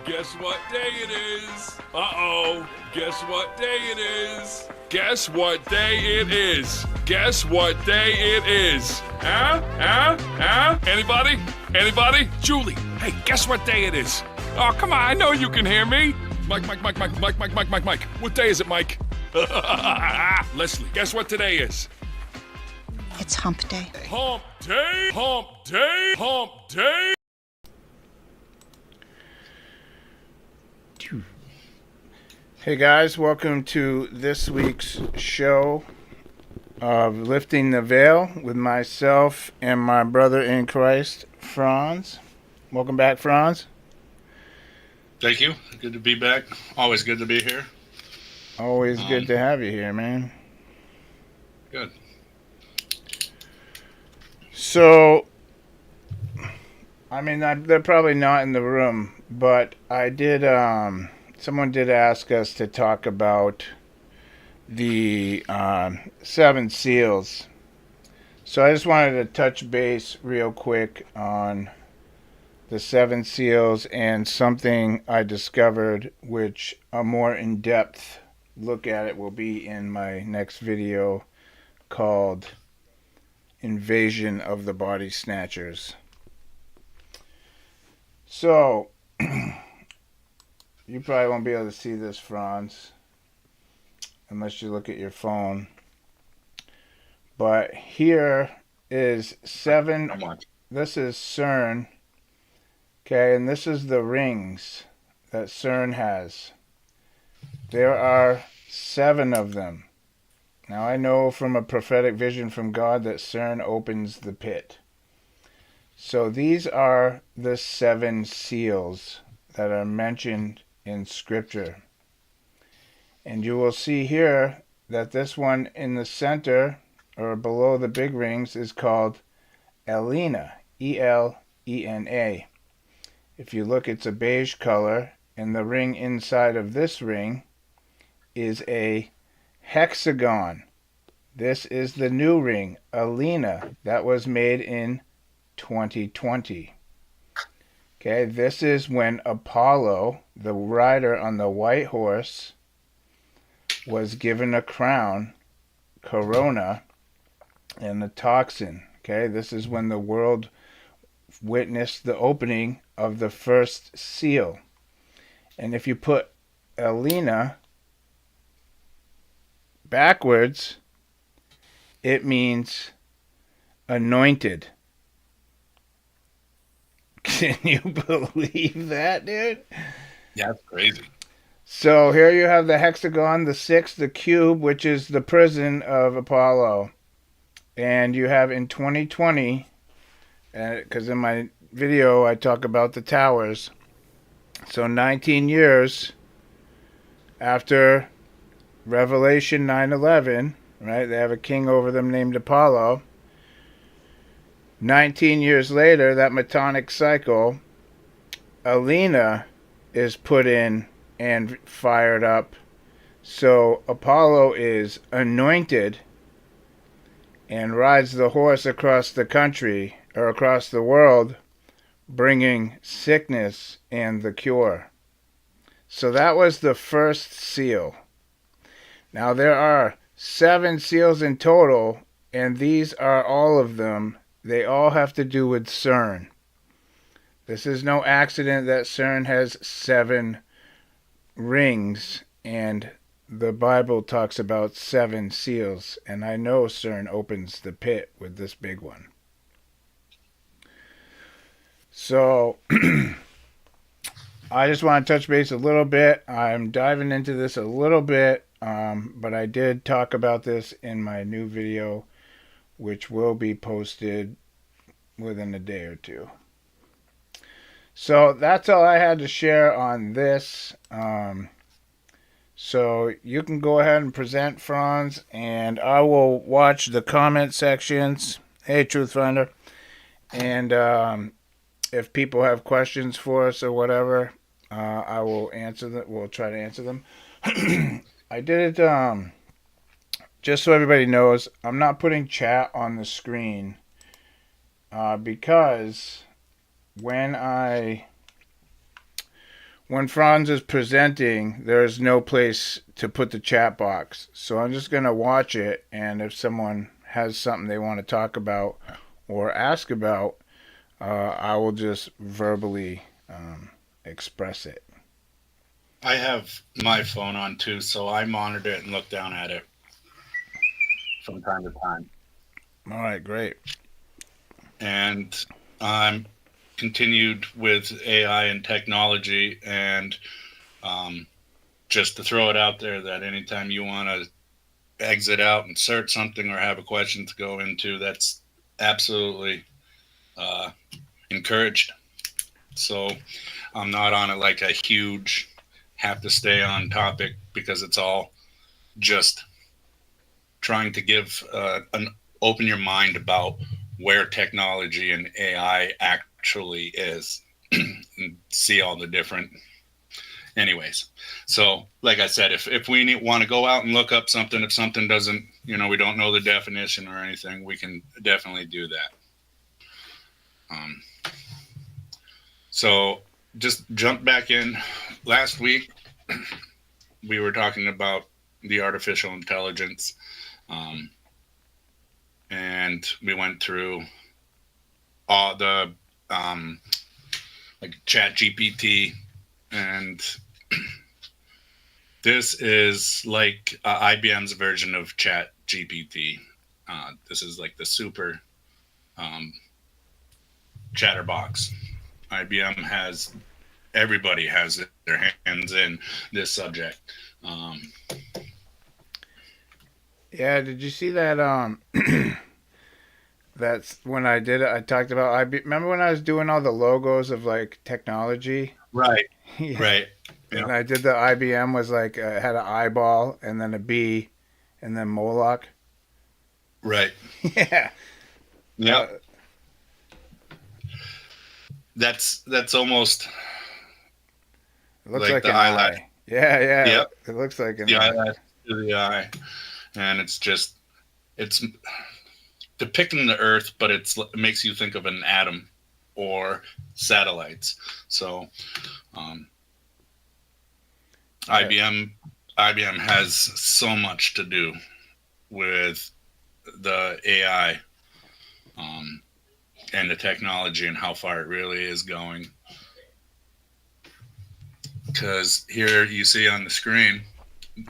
Guess what day it is? Uh-oh. Guess what day it is? Guess what day it is? Guess what day it is? Anybody? Anybody? Julie, hey, guess what day it is? Oh, come on, I know you can hear me. Mike. What day is it, Mike? Leslie, guess what today is? It's hump day. Hump day, hump day, hump day. Hey guys, welcome to this week's show of Lifting the Veil with myself and my brother in Christ, Franz. Welcome back, Franz. Thank you. Good to be back. Always good to be here. Always good to have you here, man. Good. So, I mean, they're probably not in the room, but I did, someone did ask us to talk about the seven seals. So I just wanted to touch base real quick on the seven seals and something I discovered, which a more in-depth look at it will be in my next video called Invasion of the Body Snatchers. So, you probably won't be able to see this, Franz, unless you look at your phone. But here is seven. This is CERN. Okay, and this is the rings that CERN has. There are 7 of them. Now, I know from a prophetic vision from God that CERN opens the pit. So these are the 7 seals that are mentioned in Scripture. And you will see here that this one in the center, or below the big rings, is called Elena, E-L-E-N-A. If you look, it's a beige color, and the ring inside of this ring is a hexagon. This is the new ring, Elena, that was made in 2020. Okay, this is when Apollo, the rider on the white horse, was given a crown, corona, and a toxin. Okay, this is when the world witnessed the opening of the first seal. And if you put Elena backwards, it means anointed. Can you believe that, dude? Yeah, that's crazy. So here you have the hexagon, the 6, the cube, which is the prison of Apollo. And you have in 2020, because in my video I talk about the towers. So 19 years after Revelation 9/11, right? They have a king over them named Apollo. 19 years later, that Metonic cycle, Elena is put in and fired up. So Apollo is anointed and rides the horse across the country, or across the world, bringing sickness and the cure. So that was the first seal. Now there are 7 seals in total, and these are all of them. They all have to do with CERN. This is no accident that CERN has 7 rings, and the Bible talks about 7 seals, and I know CERN opens the pit with this big one. So, I just want to touch base a little bit. I'm diving into this a little bit, but I did talk about this in my new video, which will be posted within a day or two. So that's all I had to share on this. So you can go ahead and present, Franz, and I will watch the comment sections. Hey, Truth Finder. And if people have questions for us or whatever, I will answer them. We'll try to answer them. I did it just so everybody knows. I'm not putting chat on the screen because when I when Franz is presenting, there's no place to put the chat box. So I'm just going to watch it, and if someone has something they want to talk about or ask about, I will just verbally express it. I have my phone on too, so I monitor it and look down at it from time to time. All right, great. And I'm continued with AI and technology, and just to throw it out there that anytime you want to exit out and search something or have a question to go into, that's absolutely encouraged. So I'm not on it like a huge have to stay on topic, because it's all just trying to give an open your mind about where technology and AI actually is and see all the different anyways. So like I said, if we want to go out and look up something, if something doesn't, we don't know the definition or anything, we can definitely do that. So just jump back in. Last week we were talking about the artificial intelligence, and we went through all the like Chat GPT, and this is like IBM's version of Chat GPT. This is like the super chatterbox. IBM has, everybody has their hands in this subject. Yeah, did you see that? That's when I did it. I talked about remember when I was doing all the logos of like technology? Right. Yeah. Right. And Yeah. I did the IBM was like had an eyeball and then a bee and then Moloch. Right. Yeah. Yeah. That's almost It looks like like the an eyelash. eye. Yeah, yeah. Yep. It looks like an The eye. eyelash to the eye, and it's depicting the Earth, but it makes you think of an atom or satellites. So, Yeah. IBM has so much to do with the AI, and the technology and how far it really is going. Because here you see on the screen,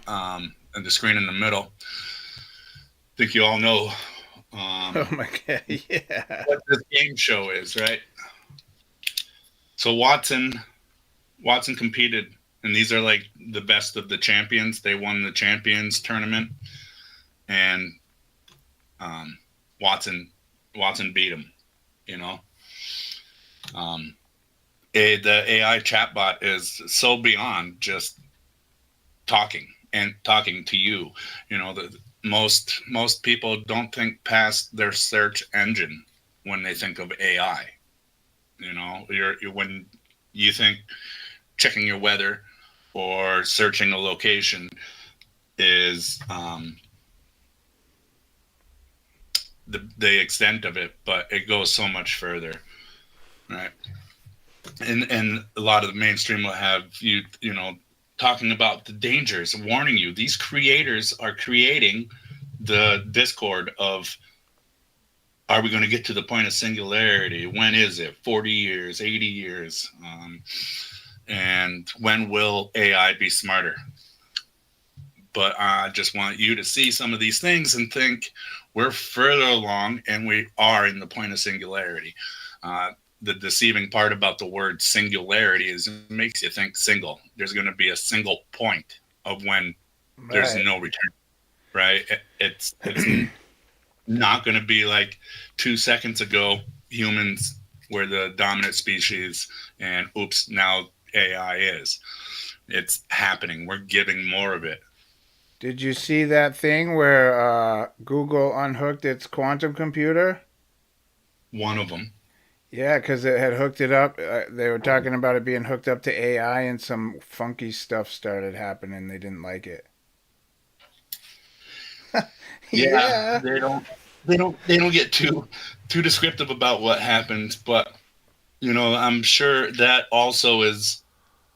and the screen in the middle, I think you all know Oh my god. Yeah. what this game show is, right? So Watson competed, and these are like the best of the champions. They won the champions tournament, and Watson beat him. The AI chatbot is so beyond just talking to you. Most people don't think past their search engine when they think of AI. When you think checking your weather or searching a location is the extent of it, but it goes so much further, right? And a lot of the mainstream will have you talking about the dangers, warning you. These creators are creating the discord of, are we going to get to the point of singularity? When is it? 40 years, 80 years? And when will AI be smarter? But I just want you to see some of these things and think we're further along, and we are in the point of singularity. The deceiving part about the word singularity is it makes you think single. There's going to be a single point of when there's Right. no return, right? It's not going to be like 2 seconds ago humans were the dominant species, and oops, now AI is. It's happening. We're giving more of it. Did you see that thing where Google unhooked its quantum computer? One of them. Yeah, because it had hooked it up. They were talking about it being hooked up to AI, and some funky stuff started happening. They didn't like it. Yeah, Yeah. they don't get too descriptive about what happens, but I'm sure that also is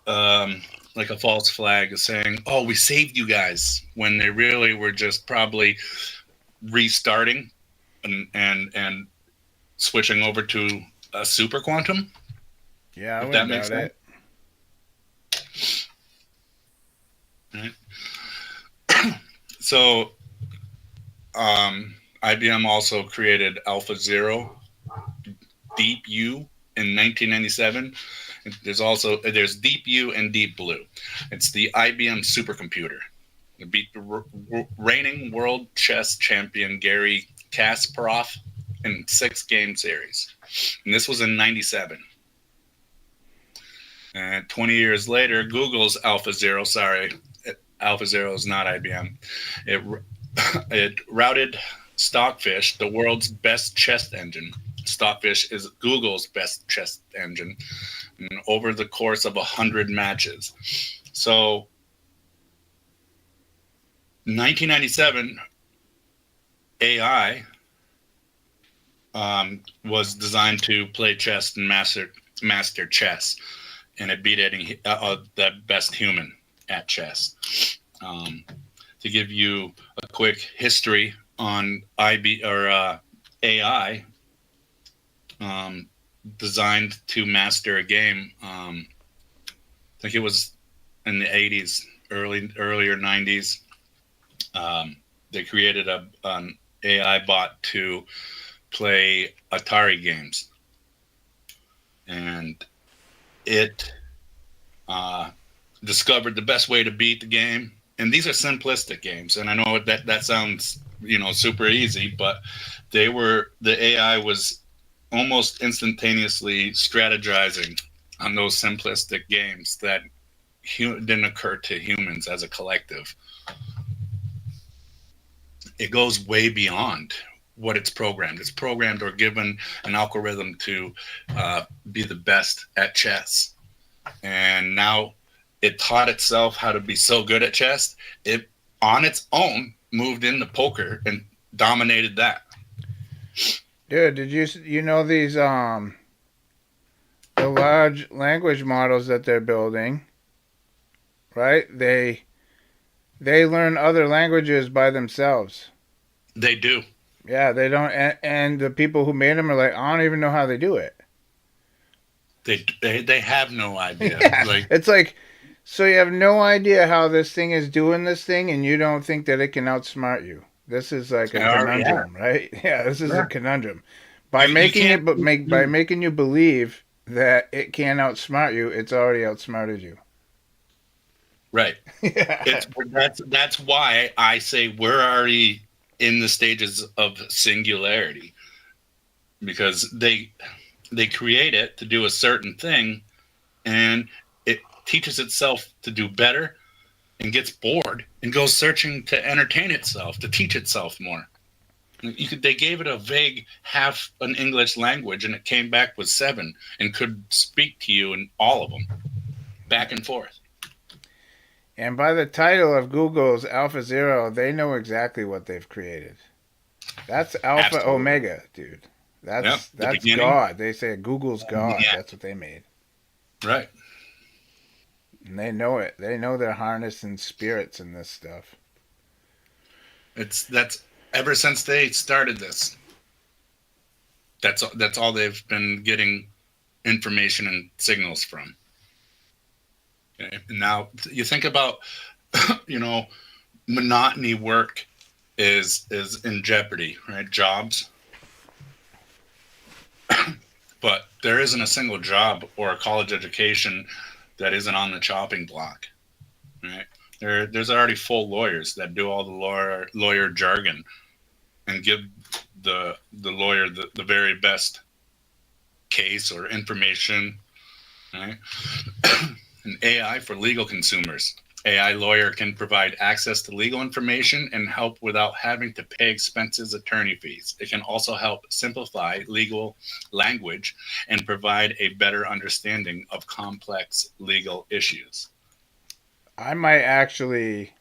like a false flag saying, "Oh, we saved you guys," when they really were just probably restarting and switching over to a super quantum. Yeah, I If that wouldn't makes doubt sense. it. Right. So, IBM also created Alpha Zero Deep U in 1997. There's Deep U and Deep Blue. It's the IBM supercomputer. It beat the reigning world chess champion Gary Kasparov in 6-game series, and this was in '97. And 20 years later, Google's Alpha Zero. Sorry, Alpha Zero is not IBM. It it routed Stockfish, the world's best chess engine. Stockfish is Google's best chess engine, and over the course of 100 matches. So, 1997, AI was designed to play chess and master chess, and it beat the best human at chess. To give you a quick history on AI, designed to master a game. I think it was in the 80s, earlier 90s. They created an AI bot to play Atari games, and it discovered the best way to beat the game. And these are simplistic games, and I know that sounds super easy, but the AI was almost instantaneously strategizing on those simplistic games that didn't occur to humans as a collective. It goes way beyond what it's programmed. It's programmed or given an algorithm to be the best at chess. And now it taught itself how to be so good at chess. It, on its own, moved into poker and dominated that. Dude, did you know these the large language models that they're building, right? They learn other languages by themselves. They do. Yeah, they don't, and the people who made them are like, I don't even know how they do it. They have no idea. Yeah, it's like, so you have no idea how this thing is doing this thing, and you don't think that it can outsmart you. This is like a conundrum, right? Yeah, this is a conundrum. By making you believe that it can outsmart you, it's already outsmarted you. Right. Yeah. That's why I say we're already in the stages of singularity, because they create it to do a certain thing, and it teaches itself to do better and gets bored and goes searching to entertain itself, to teach itself more. They gave it a vague half an English language, and it came back with 7 and could speak to you in all of them, back and forth. And by the title of Google's Alpha Zero, they know exactly what they've created. That's Alpha Absolutely. Omega, dude. That's beginning. God. They say Google's God. Yeah. That's what they made. Right. And they know it. They know they're harnessing spirits in this stuff. That's ever since they started this. That's all they've been getting information and signals from. Okay. And now you think about, monotony work is in jeopardy, right? Jobs. But there isn't a single job or a college education that isn't on the chopping block, right? There's already full lawyers that do all the lawyer jargon and give the lawyer the very best case or information, right? An AI for legal consumers. AI lawyer can provide access to legal information and help without having to pay expensive attorney fees. It can also help simplify legal language and provide a better understanding of complex legal issues. I might actually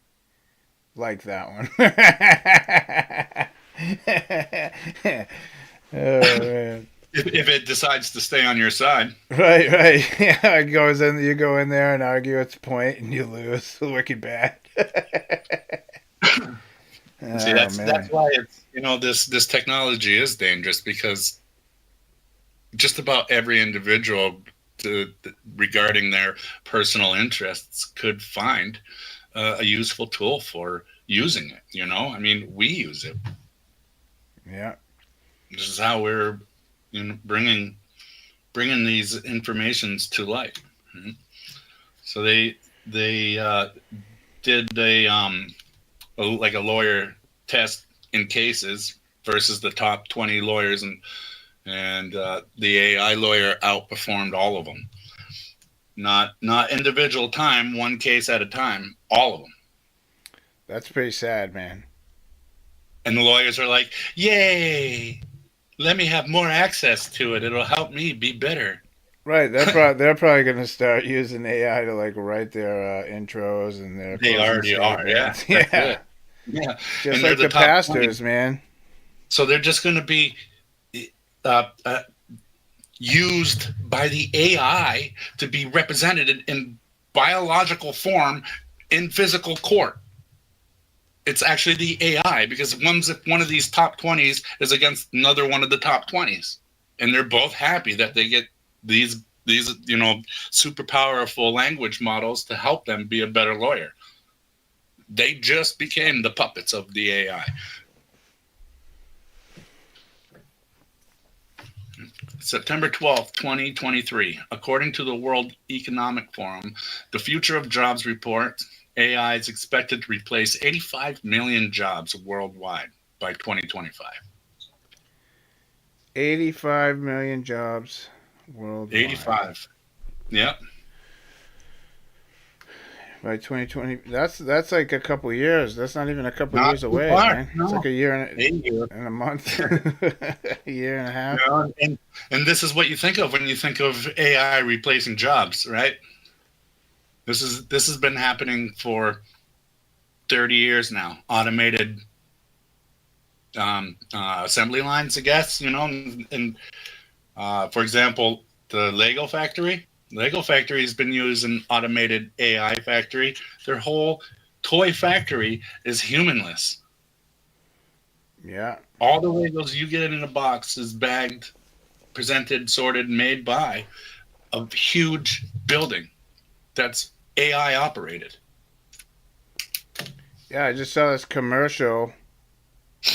like that one. Oh, man. If if it decides to stay on your side. Right. Yeah, it goes in. You go in there and argue its point, and you lose. Wicked bad. See, that's why it's this technology is dangerous, because just about every individual regarding their personal interests could find a useful tool for using it. I mean, we use it. Yeah. This is how we're bringing these informations to light. Mm-hmm. So they did like a lawyer test in cases versus the top 20 lawyers, and the AI lawyer outperformed all of them. Not individual time, one case at a time, all of them. That's pretty sad, man. And the lawyers are like, "Yay! Let me have more access to it. It'll help me be better." Right. They're probably going to start using AI to like write their intros and their. They already are. Yeah. Yeah. Yeah. Just and like the pastors, 20. Man. So they're just going to be used by the AI to be represented in biological form in physical court. It's actually the AI, because if one of these top 20s is against another one of the top 20s, and they're both happy that they get these super powerful language models to help them be a better lawyer. They just became the puppets of the AI. September 12th, 2023. According to the World Economic Forum, the Future of Jobs report, AI is expected to replace 85 million jobs worldwide by 2025. 85 million jobs worldwide. 85. Yep. By 2020, that's like a couple years. That's not even a couple years away, man. No. It's like a year and a month, a year and a half. And this is what you think of when you think of AI replacing jobs, right? This has been happening for 30 years now. Automated assembly lines, I guess. And for example, the Lego factory. Lego factory has been used an automated AI factory. Their whole toy factory is humanless. Yeah. All the Legos you get in a box is bagged, presented, sorted, made by a huge building that's AI operated. Yeah, I just saw this commercial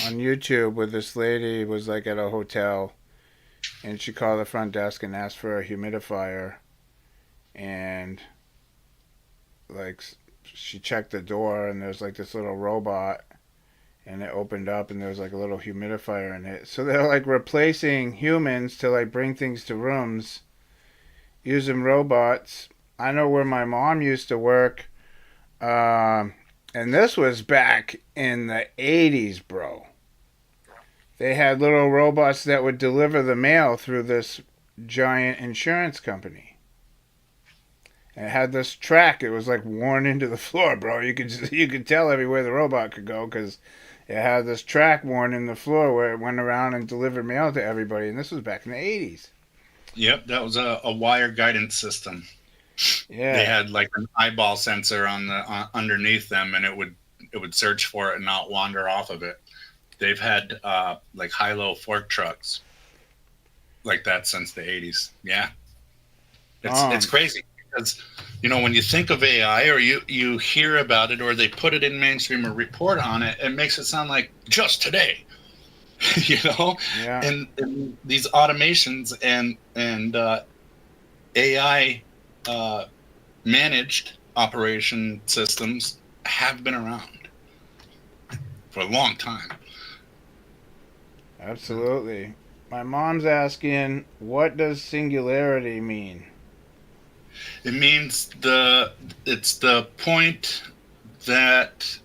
on YouTube where this lady was like at a hotel, and she called the front desk and asked for a humidifier. And like she checked the door, and there's like this little robot, and it opened up, and there was like a little humidifier in it. So they're like replacing humans to like bring things to rooms using robots. I know where my mom used to work, and this was back in the 80s, bro. They had little robots that would deliver the mail through this giant insurance company. It had this track. It was like worn into the floor, bro. You could tell everywhere the robot could go, because it had this track worn in the floor where it went around and delivered mail to everybody. And this was back in the 80s. Yep, that was a wire guidance system. Yeah, they had like an eyeball sensor on the underneath them, and it would search for it and not wander off of it. They've had like high-low fork trucks like that since the 80s. Yeah, it's crazy. Because, when you think of AI, or you hear about it, or they put it in mainstream or report on it, it makes it sound like just today, Yeah. And these automations and AI managed operation systems have been around for a long time. Absolutely. My mom's asking, what does singularity mean? It means it's the point that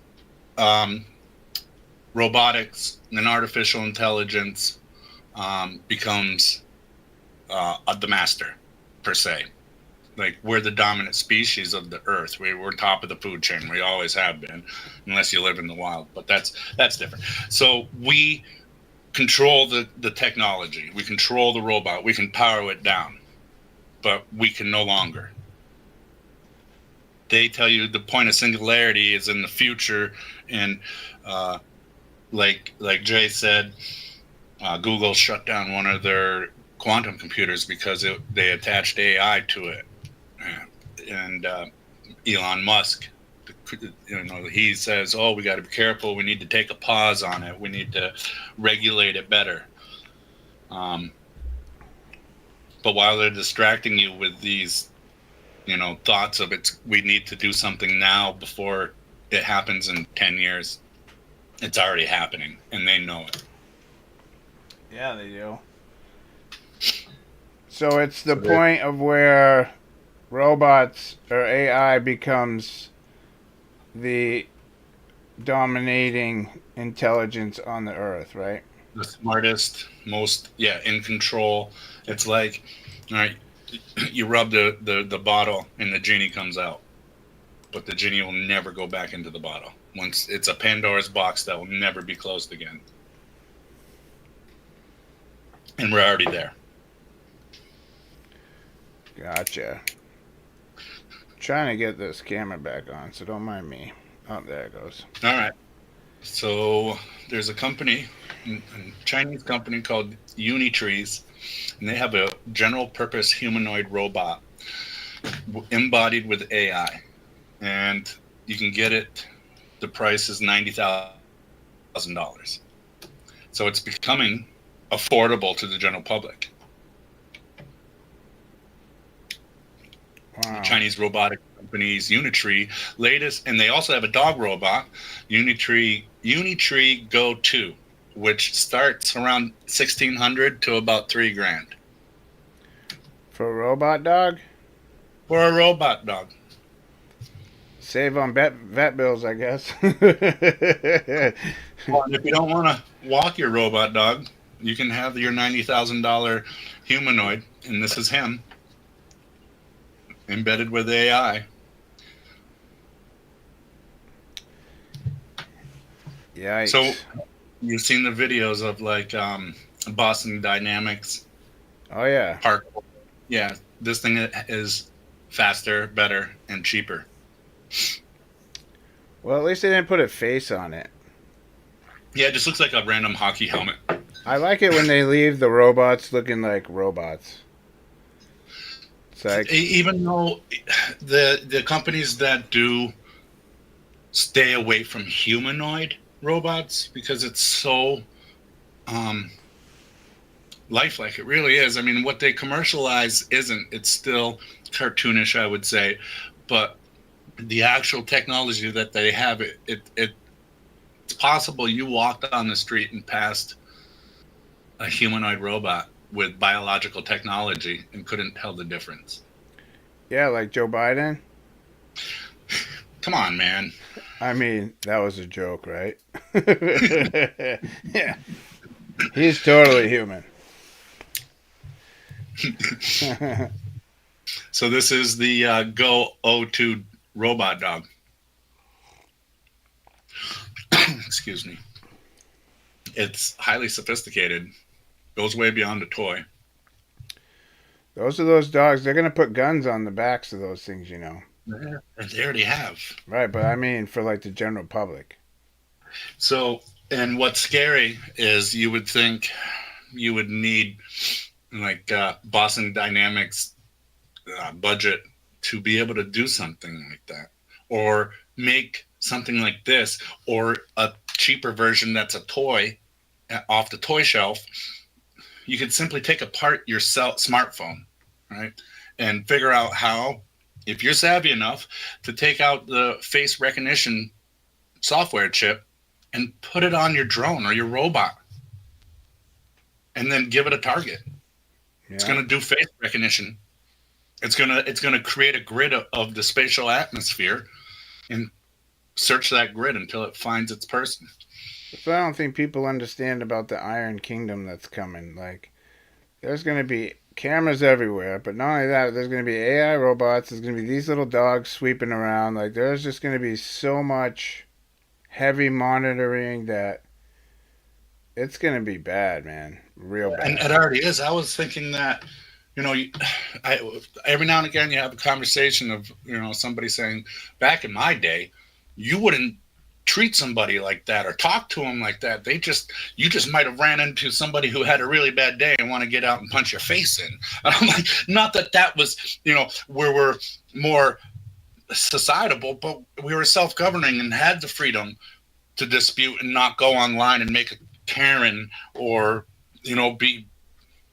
robotics and artificial intelligence becomes the master, per se. Like, we're the dominant species of the earth. We're top of the food chain. We always have been, unless you live in the wild. But that's different. So we control the technology. We control the robot. We can power it down, but we can no longer. They tell you the point of singularity is in the future, and like Jay said, Google shut down one of their quantum computers because they attached AI to it, and Elon Musk, he says, "Oh, we got to be careful. We need to take a pause on it. We need to regulate it better." But while they're distracting you with these, thoughts of we need to do something now before it happens in 10 years, it's already happening, and they know it. Yeah, they do. So it's the point of where robots or AI becomes the dominating intelligence on the earth, right? The smartest, most, in control. It's like, all right, you rub the bottle and the genie comes out, but the genie will never go back into the bottle. Once it's a Pandora's box that will never be closed again. And we're already there. Gotcha. Trying to get this camera back on, so don't mind me. Oh, there it goes. All right. So there's a company, a Chinese company called Unitrees, and they have a general purpose humanoid robot embodied with AI. And you can get it, the price is $90,000. So it's becoming affordable to the general public. Wow. Chinese robotic companies, Unitree, latest, and they also have a dog robot, Unitree Go 2, which starts around $1,600 to about $3,000 For a robot dog? for a robot dog. Save on vet bills, I guess. Well, if you don't want to walk your robot dog, you can have your $90,000 humanoid, and this is him, embedded with AI. Yikes. So you've seen the videos of like Boston Dynamics. Oh yeah. Park. Yeah, this thing is faster, better, and cheaper. Well, at least they didn't put a face on it. Yeah, it just looks like a random hockey helmet. I like it when they leave the robots looking like robots. It's like, Even though the companies that do stay away from humanoid robots because it's so lifelike, it really is. I mean, what they commercialize isn't. It's still cartoonish, I would say, but the actual technology that they have, it's possible you walked on the street and passed a humanoid robot with biological technology and couldn't tell the difference. yeah, like Joe Biden. Come on, man. I mean, that was a joke, right? Yeah. He's totally human. So this is the Go 02 robot dog. Excuse me. It's highly sophisticated. Goes way beyond a toy. Those are those dogs. They're going to put guns on the backs of those things, you know. They already have. Right, but I mean for like the general public. So, and what's scary is you would think you would need like Boston Dynamics budget to be able to do something like that, or make something like this, or a cheaper version that's a toy off the toy shelf. You could simply take apart your smartphone, right, and figure out how, if you're savvy enough, to take out the face recognition software chip and put it on your drone or your robot, and then give it a target. Yeah. It's going to do face recognition. It's gonna create a grid of the spatial atmosphere and search that grid until it finds its person. So I don't think people understand about the Iron Kingdom that's coming. Like, there's going to be cameras everywhere, but not only that, there's going to be AI robots. There's going to be these little dogs sweeping around. Like, there's just going to be so much heavy monitoring that It's gonna be bad, man. Real And bad. it already is. I was thinking that, you know, every now and again you have a conversation of, somebody saying, back in my day, you wouldn't treat somebody like that or talk to them like that. You just might have ran into somebody who had a really bad day and want to get out and punch your face in. And I'm like, not that that was, where we're more societable, but we were self-governing and had the freedom to dispute and not go online and make a Karen or, be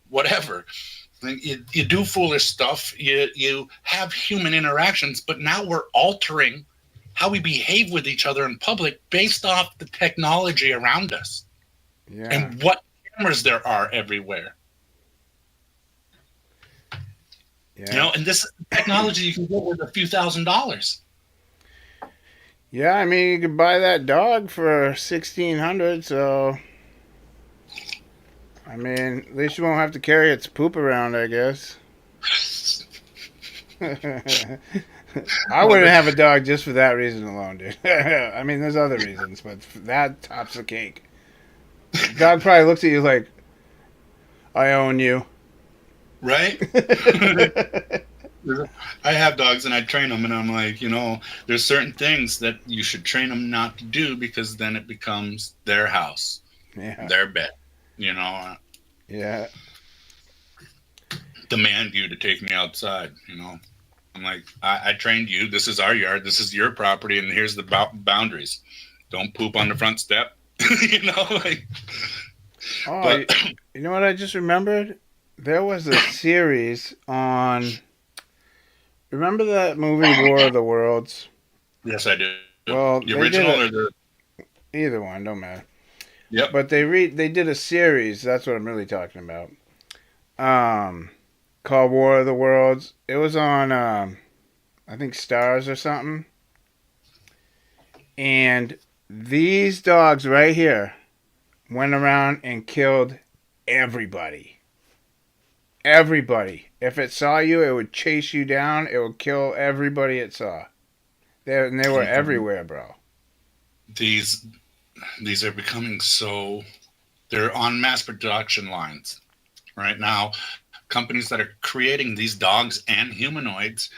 whatever. You do foolish stuff. You have human interactions, but now we're altering how we behave with each other in public based off the technology around us Yeah. and what cameras there are everywhere. Yeah. And this is technology you can get with a few $1,000s. Yeah, I mean, you could buy that dog for 1,600. So, I mean, at least you won't have to carry its poop around, I guess. I wouldn't have a dog just for that reason alone, dude. I mean, there's other reasons, but that tops the cake. The dog probably looks at you like, I own you. Right? I have dogs and I train them, and I'm like, there's certain things that you should train them not to do because then it becomes their house, their bed, Yeah. demand you to take me outside, I'm like, I trained you. This is our yard. This is your property, and here's the boundaries. Don't poop on the front step. Like. Oh, But, you know what I just remembered? There was a series on. Remember that movie War of the Worlds? yes, I do. Well, The original or the. either one, don't matter. Yep. But they did a series. That's what I'm really talking about. Called War of the Worlds. It was on, I think Stars or something. And these dogs right here went around and killed everybody. Everybody. If it saw you, it would chase you down. It would kill everybody it saw. And they were everywhere, bro. These are becoming so. They're on mass production lines right now. Companies that are creating these dogs and humanoids,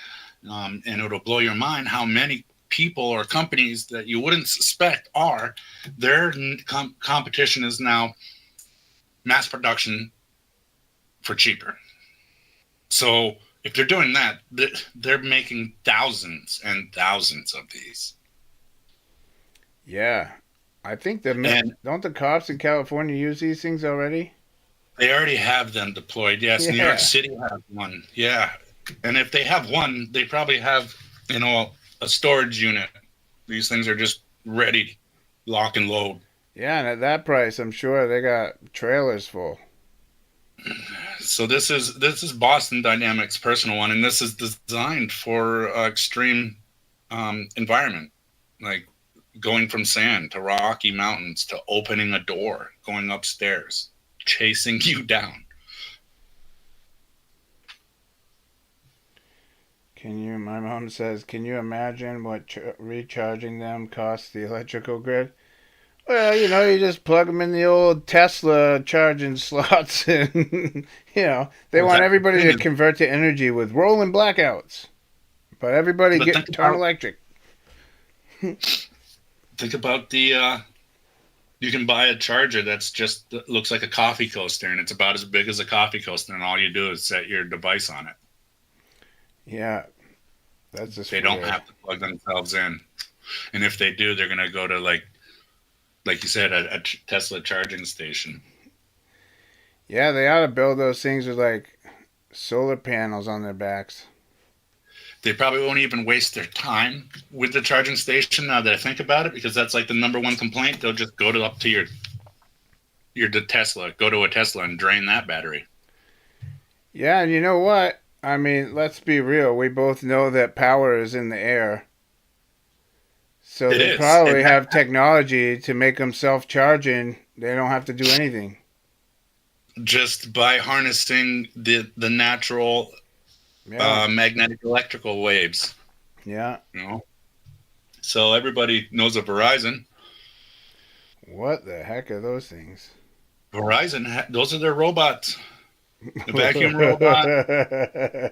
and it'll blow your mind how many people or companies that you wouldn't suspect are. Their competition is now mass production for cheaper. So if they're doing that, they're making thousands and thousands of these. Yeah. I think don't the cops in California use these things already? They already have them deployed. Yes, Yeah. New York City has one. Yeah. And if they have one, they probably have, a storage unit. These things are just ready, lock and load. Yeah, and at that price, I'm sure they got trailers full. So this is Boston Dynamics' personal one, and this is designed for extreme environment, like going from sand to rocky mountains to opening a door, going upstairs, chasing you down. My mom says, can you imagine what recharging them costs the electrical grid? Well, you just plug them in the old Tesla charging slots and, they want everybody to convert to energy with rolling blackouts. But everybody turn electric. Think about you can buy a charger that looks like a coffee coaster, and it's about as big as a coffee coaster, and all you do is set your device on it. Yeah, that's just They don't have to plug themselves in, and if they do, they're gonna go to like you said, a Tesla charging station. Yeah, they ought to build those things with like solar panels on their backs. They probably won't even waste their time with the charging station now that I think about it, because that's like the number one complaint. They'll just go up to your Tesla, go to a Tesla and drain that battery. Yeah, and you know what? I mean, let's be real. We both know that power is in the air. So they probably have technology to make them self-charging. They don't have to do anything. Just by harnessing the natural magnetic electrical waves. Yeah. So everybody knows of Verizon. What the heck are those things? Verizon, those are their robots. The vacuum robot,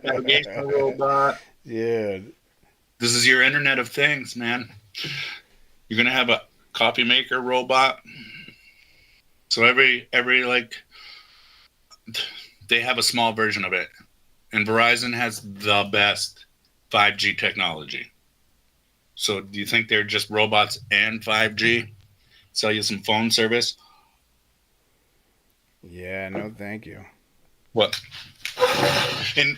navigation robot. Yeah. This is your Internet of Things, man. You're gonna have a coffee maker robot. So every like they have a small version of it, and Verizon has the best 5G technology. So do you think they're just robots and 5G? Sell you some phone service? Yeah, no, thank you. What? In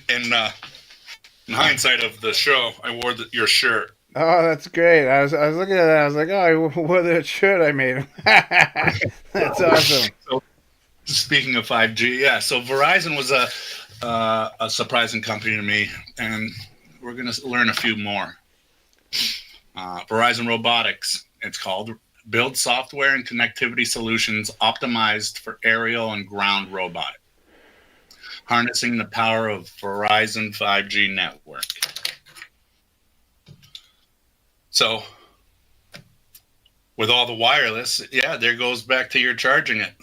hindsight of the show, I wore your shirt. Oh, that's great. I was looking at that. I was like, oh, I wore that shirt I made him. That's awesome. So, speaking of 5G, yeah. So Verizon was a surprising company to me, and we're gonna learn a few more. Verizon Robotics, it's called, builds software and connectivity solutions optimized for aerial and ground robot, harnessing the power of Verizon 5G network. So, with all the wireless, yeah, there goes back to your charging it.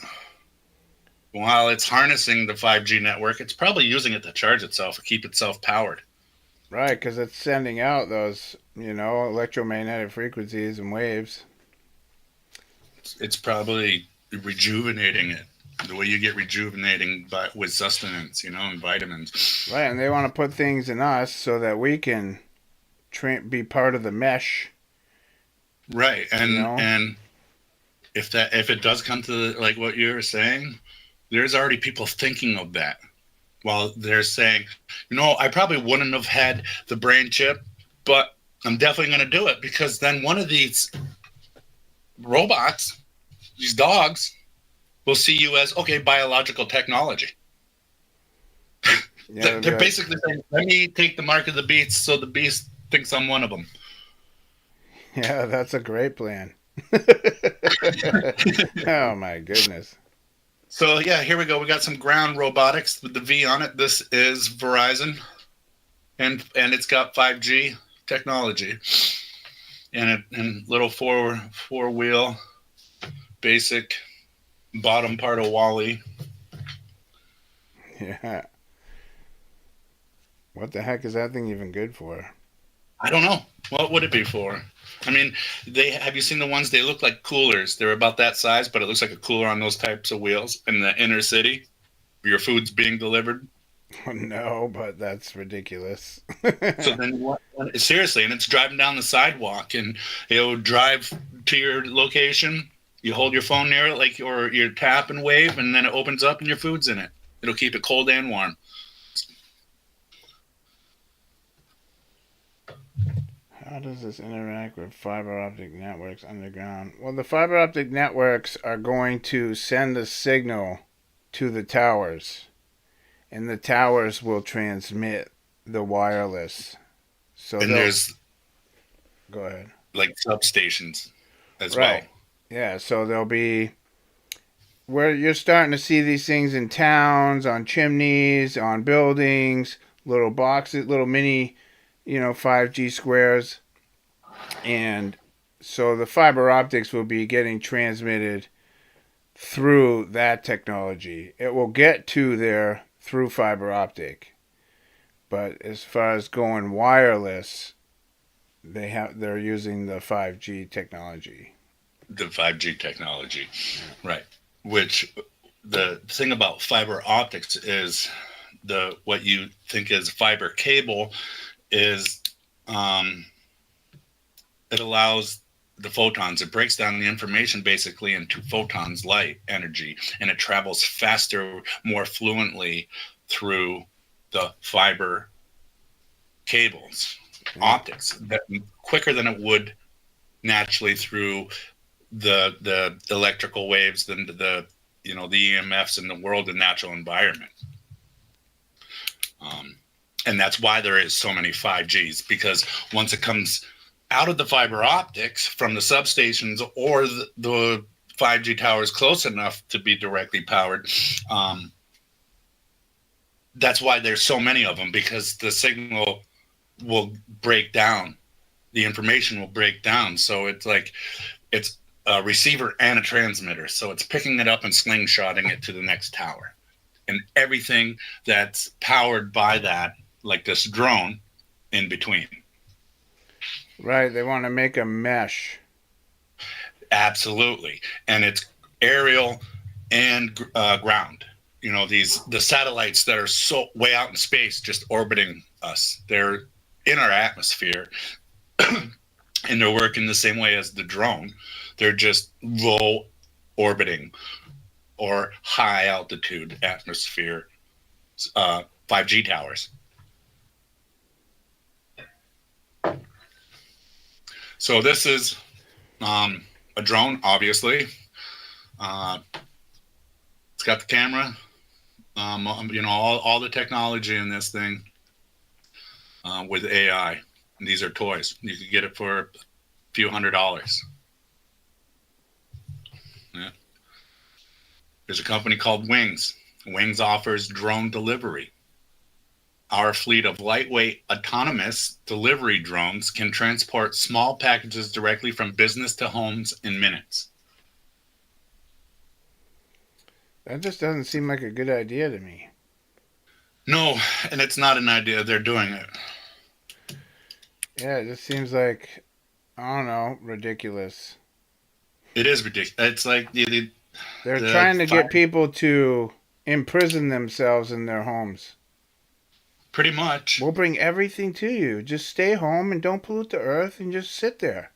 While it's harnessing the 5G network, it's probably using it to charge itself or keep itself powered. Right, because it's sending out those, electromagnetic frequencies and waves. It's probably rejuvenating it the way you get rejuvenating with sustenance, and vitamins. Right, and they want to put things in us so that we can be part of the mesh. Right, and if it does come to like what you were saying, there's already people thinking of that. While they're saying, I probably wouldn't have had the brain chip, but I'm definitely going to do it because then one of these robots, these dogs, will see you as, okay, biological technology. Yeah, they're basically saying, let me take the mark of the beast so the beast thinks I'm one of them. Yeah, that's a great plan. Oh, my goodness. So, yeah, here we go. We got some ground robotics with the V on it. This is Verizon, and it's got 5G technology. And little four-wheel, basic bottom part of Wally. Yeah. What the heck is that thing even good for? I don't know. What would it be for? I mean, have you seen the ones? They look like coolers. They're about that size, but it looks like a cooler on those types of wheels in the inner city where your food's being delivered. No, but that's ridiculous. So then, seriously, and it's driving down the sidewalk, and it'll drive to your location. You hold your phone near it, or your tap and wave, and then it opens up, and your food's in it. It'll keep it cold and warm. How does this interact with fiber optic networks underground? Well, the fiber optic networks are going to send a signal to the towers, and the towers will transmit the wireless. So and there's go ahead. Like substations as right. well. Yeah, so there'll be where you're starting to see these things in towns, on chimneys, on buildings, little boxes, little mini 5G squares. And so the fiber optics will be getting transmitted through that technology. It will get to there through fiber optic. But as far as going wireless, they're using the 5G technology. The 5G technology. Right. Which the thing about fiber optics is what you think is fiber cable is it allows the photons. It breaks down the information basically into photons, light energy, and it travels faster, more fluently through the fiber cables, optics, quicker than it would naturally through the electrical waves than the EMFs in the world and natural environment. And that's why there is so many 5Gs, because once it comes out of the fiber optics from the substations or the 5G towers close enough to be directly powered, that's why there's so many of them, because the signal will break down. The information will break down. So it's like, it's a receiver and a transmitter. So it's picking it up and slingshotting it to the next tower. And everything that's powered by that, like this drone, in between. Right, they want to make a mesh. Absolutely. And it's aerial and ground. You know, the satellites that are so way out in space just orbiting us. They're in our atmosphere. And they're working the same way as the drone. They're just low orbiting or high altitude atmosphere 5G towers. So this is a drone, obviously. It's got the camera, all the technology in this thing with AI. And these are toys. You can get it for a few $100s. Yeah. There's a company called Wings. Wings offers drone delivery. Our fleet of lightweight, autonomous delivery drones can transport small packages directly from business to homes in minutes. That just doesn't seem like a good idea to me. No, and it's not an idea. They're doing it. Yeah, it just seems like, I don't know, ridiculous. It is ridiculous. It's like they're trying to get people to imprison themselves in their homes. Pretty much. We'll bring everything to you. Just stay home and don't pollute the earth and just sit there.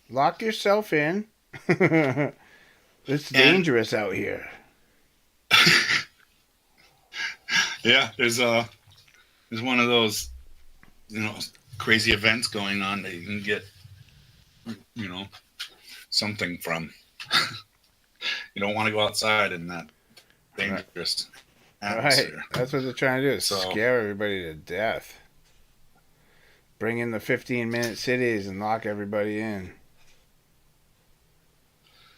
Lock yourself in. It's dangerous out here. Yeah, there's one of those, crazy events going on that you can get, something from. You don't want to go outside in that dangerous atmosphere. Right. That's what they're trying to do, is scare everybody to death. Bring in the 15-minute cities and lock everybody in.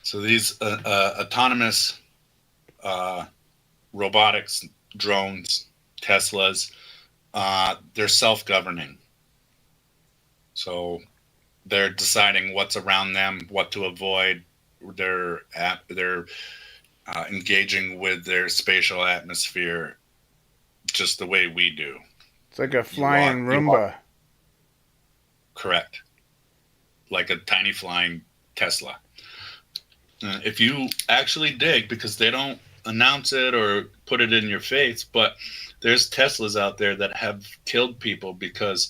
So these autonomous robotics, drones, Teslas, they're self-governing. So they're deciding what's around them, what to avoid. They're engaging with their spatial atmosphere just the way we do. It's like a flying Roomba. Correct. Like a tiny flying Tesla. If you actually dig, because they don't announce it or put it in your face, but there's Teslas out there that have killed people because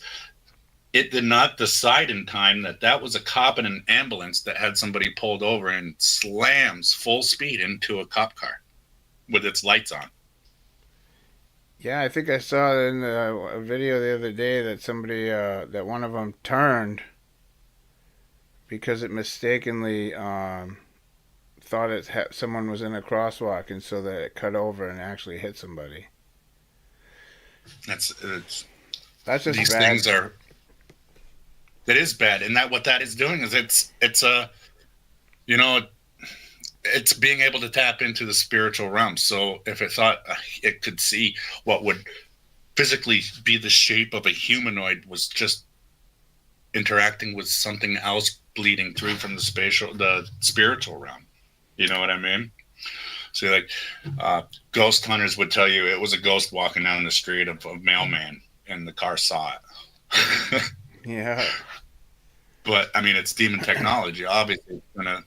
it did not decide in time that was a cop in an ambulance that had somebody pulled over and slams full speed into a cop car with its lights on. Yeah, I think I saw in a video the other day that somebody, that one of them turned because it mistakenly thought someone was in a crosswalk, and so that it cut over and actually hit somebody. That's just these bad. Things are. It is bad, and what that is doing is it's being able to tap into the spiritual realm. So if it thought it could see what would physically be the shape of a humanoid was just interacting with something else bleeding through from the spiritual realm. You know what I mean? So like ghost hunters would tell you it was a ghost walking down the street of a mailman, and the car saw it. Yeah. But I mean, it's demon technology. Obviously, it's gonna,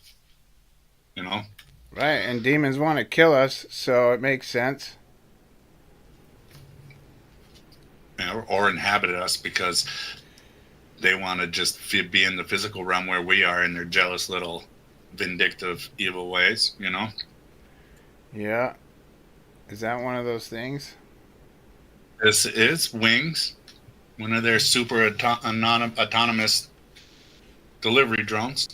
Right, and demons want to kill us, so it makes sense. Or inhabit us because they want to just be in the physical realm where we are in their jealous little vindictive evil ways, Yeah. Is that one of those things? This is Wings, one of their super autonomous delivery drones.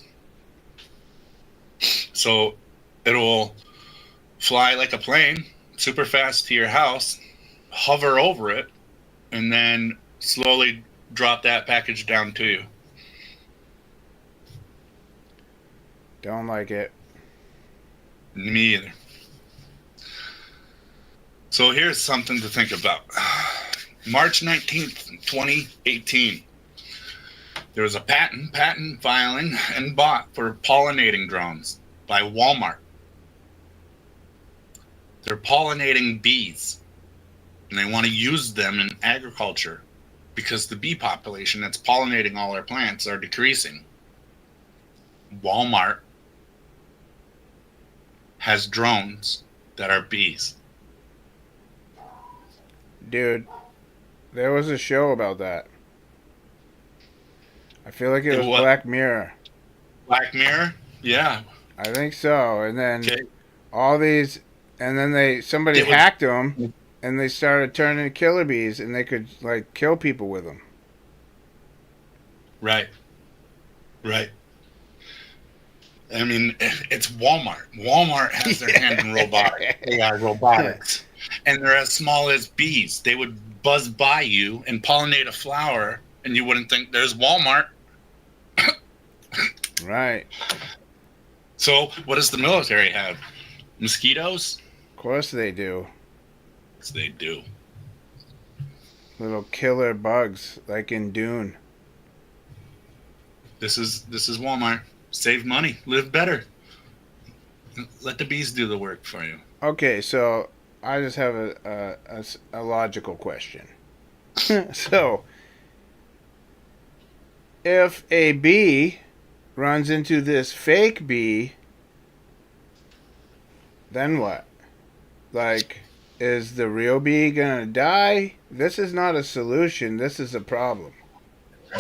So it'll fly like a plane super fast to your house, hover over it, and then slowly drop that package down to you. Don't like it. Me either. So here's something to think about. March 19th, 2018. There was a patent filing and bought for pollinating drones by Walmart. They're pollinating bees, and they want to use them in agriculture because the bee population that's pollinating all our plants are decreasing. Walmart has drones that are bees. Dude, there was a show about that. I feel like it was What? Black Mirror. Black Mirror? Yeah. I think so. And then Okay. all these, and then somebody It was- hacked them, and they started turning killer bees, and they could like kill people with them. Right. Right. I mean, it's Walmart. Walmart has their hand in robotics, AI robotics, and they're as small as bees. They would buzz by you and pollinate a flower, and you wouldn't think there's Walmart. Right. So, what does the military have? Mosquitoes? Of course they do. Yes, they do. Little killer bugs, like in Dune. This is Walmart. Save money, live better. Let the bees do the work for you. Okay, so I just have a logical question. So, if a bee runs into this fake bee, then what? Like, is the real bee gonna die? This is not a solution. This is a problem.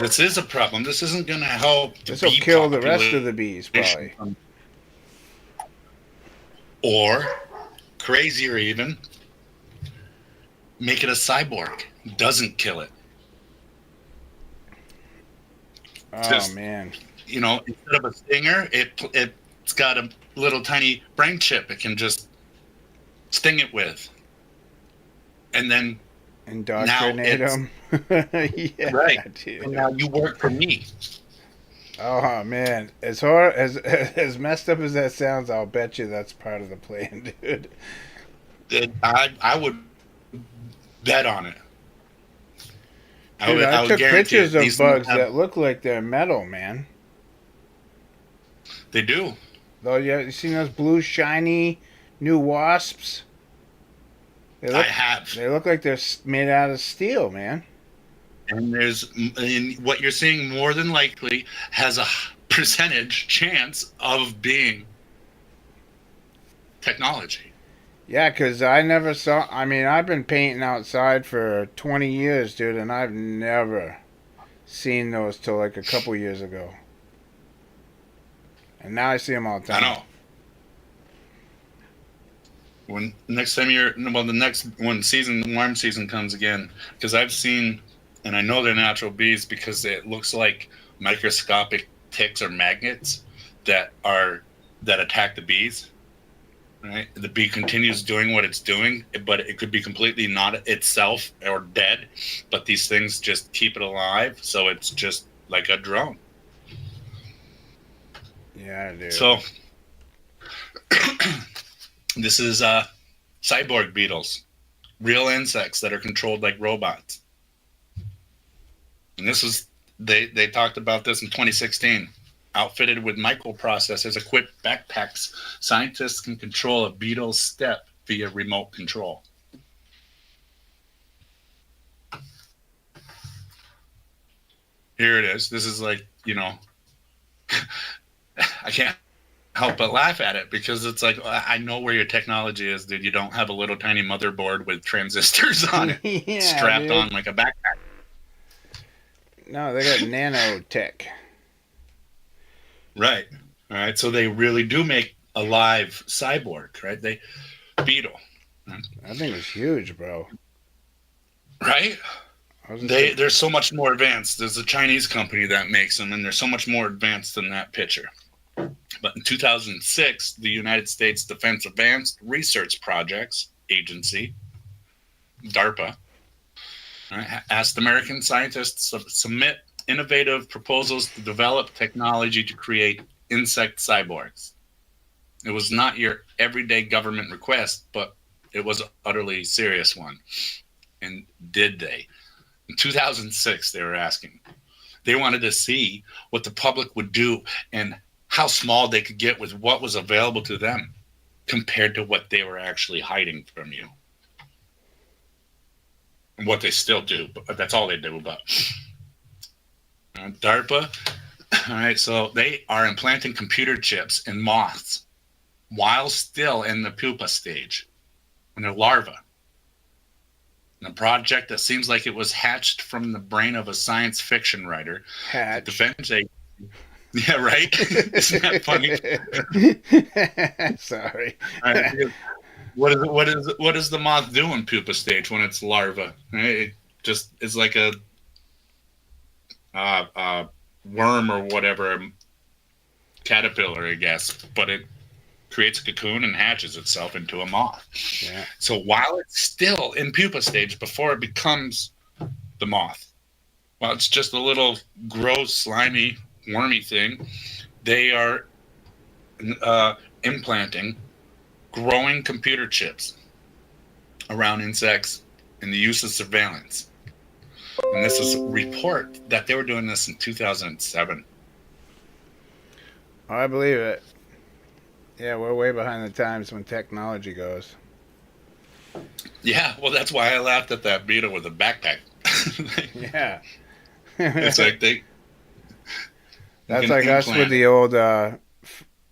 This is a problem. This isn't going to help. This will kill the rest of the bees, probably. Or, crazier even, make it a cyborg. Doesn't kill it. Oh, Just- man. You know, instead of a stinger, it's got a little tiny brain chip it can just sting it with. And then, Indoctrinate it's- them. Yeah, right. dude. And now you work for me. Oh man, as hard as messed up as that sounds, I'll bet you that's part of the plan, dude. I would bet on it. Dude, I would took guarantee pictures it. of These bugs have- that look like they're metal, man. They do. Though, you seen those blue shiny new wasps? They I look, have. they look like they're made out of steel, man. And what you're seeing more than likely has a percentage chance of being technology. Yeah, 'cause I never saw. I mean, I've been painting outside for 20 years, dude, and I've never seen those till like a couple years ago. And now I see them all the I time. know. When next time when warm season comes again, because I've seen, and I know they're natural bees because it looks like microscopic ticks or magnets that attack the bees. Right, the bee continues doing what it's doing, but it could be completely not itself or dead. But these things just keep it alive, so it's just like a drone. Yeah, dude. So this is cyborg beetles, real insects that are controlled like robots. And this was they talked about this in 2016. Outfitted with microprocessors, equipped backpacks, scientists can control a beetle's step via remote control. Here it is. This is like, I can't help but laugh at it because it's like, I know where your technology is, dude. You don't have a little tiny motherboard with transistors on it, Yeah, strapped dude. on like a backpack. No, they got nanotech. Right. All right. So they really do make a live cyborg, right? Beetle. That thing was huge, bro. Right? They're so much more advanced. There's a Chinese company that makes them, and they're so much more advanced than that picture. But in 2006, the United States Defense Advanced Research Projects Agency, DARPA, asked American scientists to submit innovative proposals to develop technology to create insect cyborgs. It was not your everyday government request, but it was an utterly serious one. And did they? In 2006, they were asking. They wanted to see what the public would do and how small they could get with what was available to them compared to what they were actually hiding from you. And what they still do, but that's all they do. But DARPA, all right, so they are implanting computer chips in moths while still in the pupa stage, in their larva. A project that seems like it was hatched from the brain of a science fiction writer. Hatch. Defense agency. Yeah, right? Isn't that funny? Sorry. Right. What does the moth do in pupa stage when it's larva? Right? It just is like a worm or whatever, caterpillar, I guess, but it creates a cocoon and hatches itself into a moth. Yeah. So while it's still in pupa stage, before it becomes the moth, while it's just a little gross, slimy, wormy thing, they are implanting growing computer chips around insects in the use of surveillance. And this is a report that they were doing this in 2007. Oh, I believe it. Yeah, we're way behind the times when technology goes. Yeah, well, that's why I laughed at that beetle with a backpack. Yeah. It's like That's like us with the old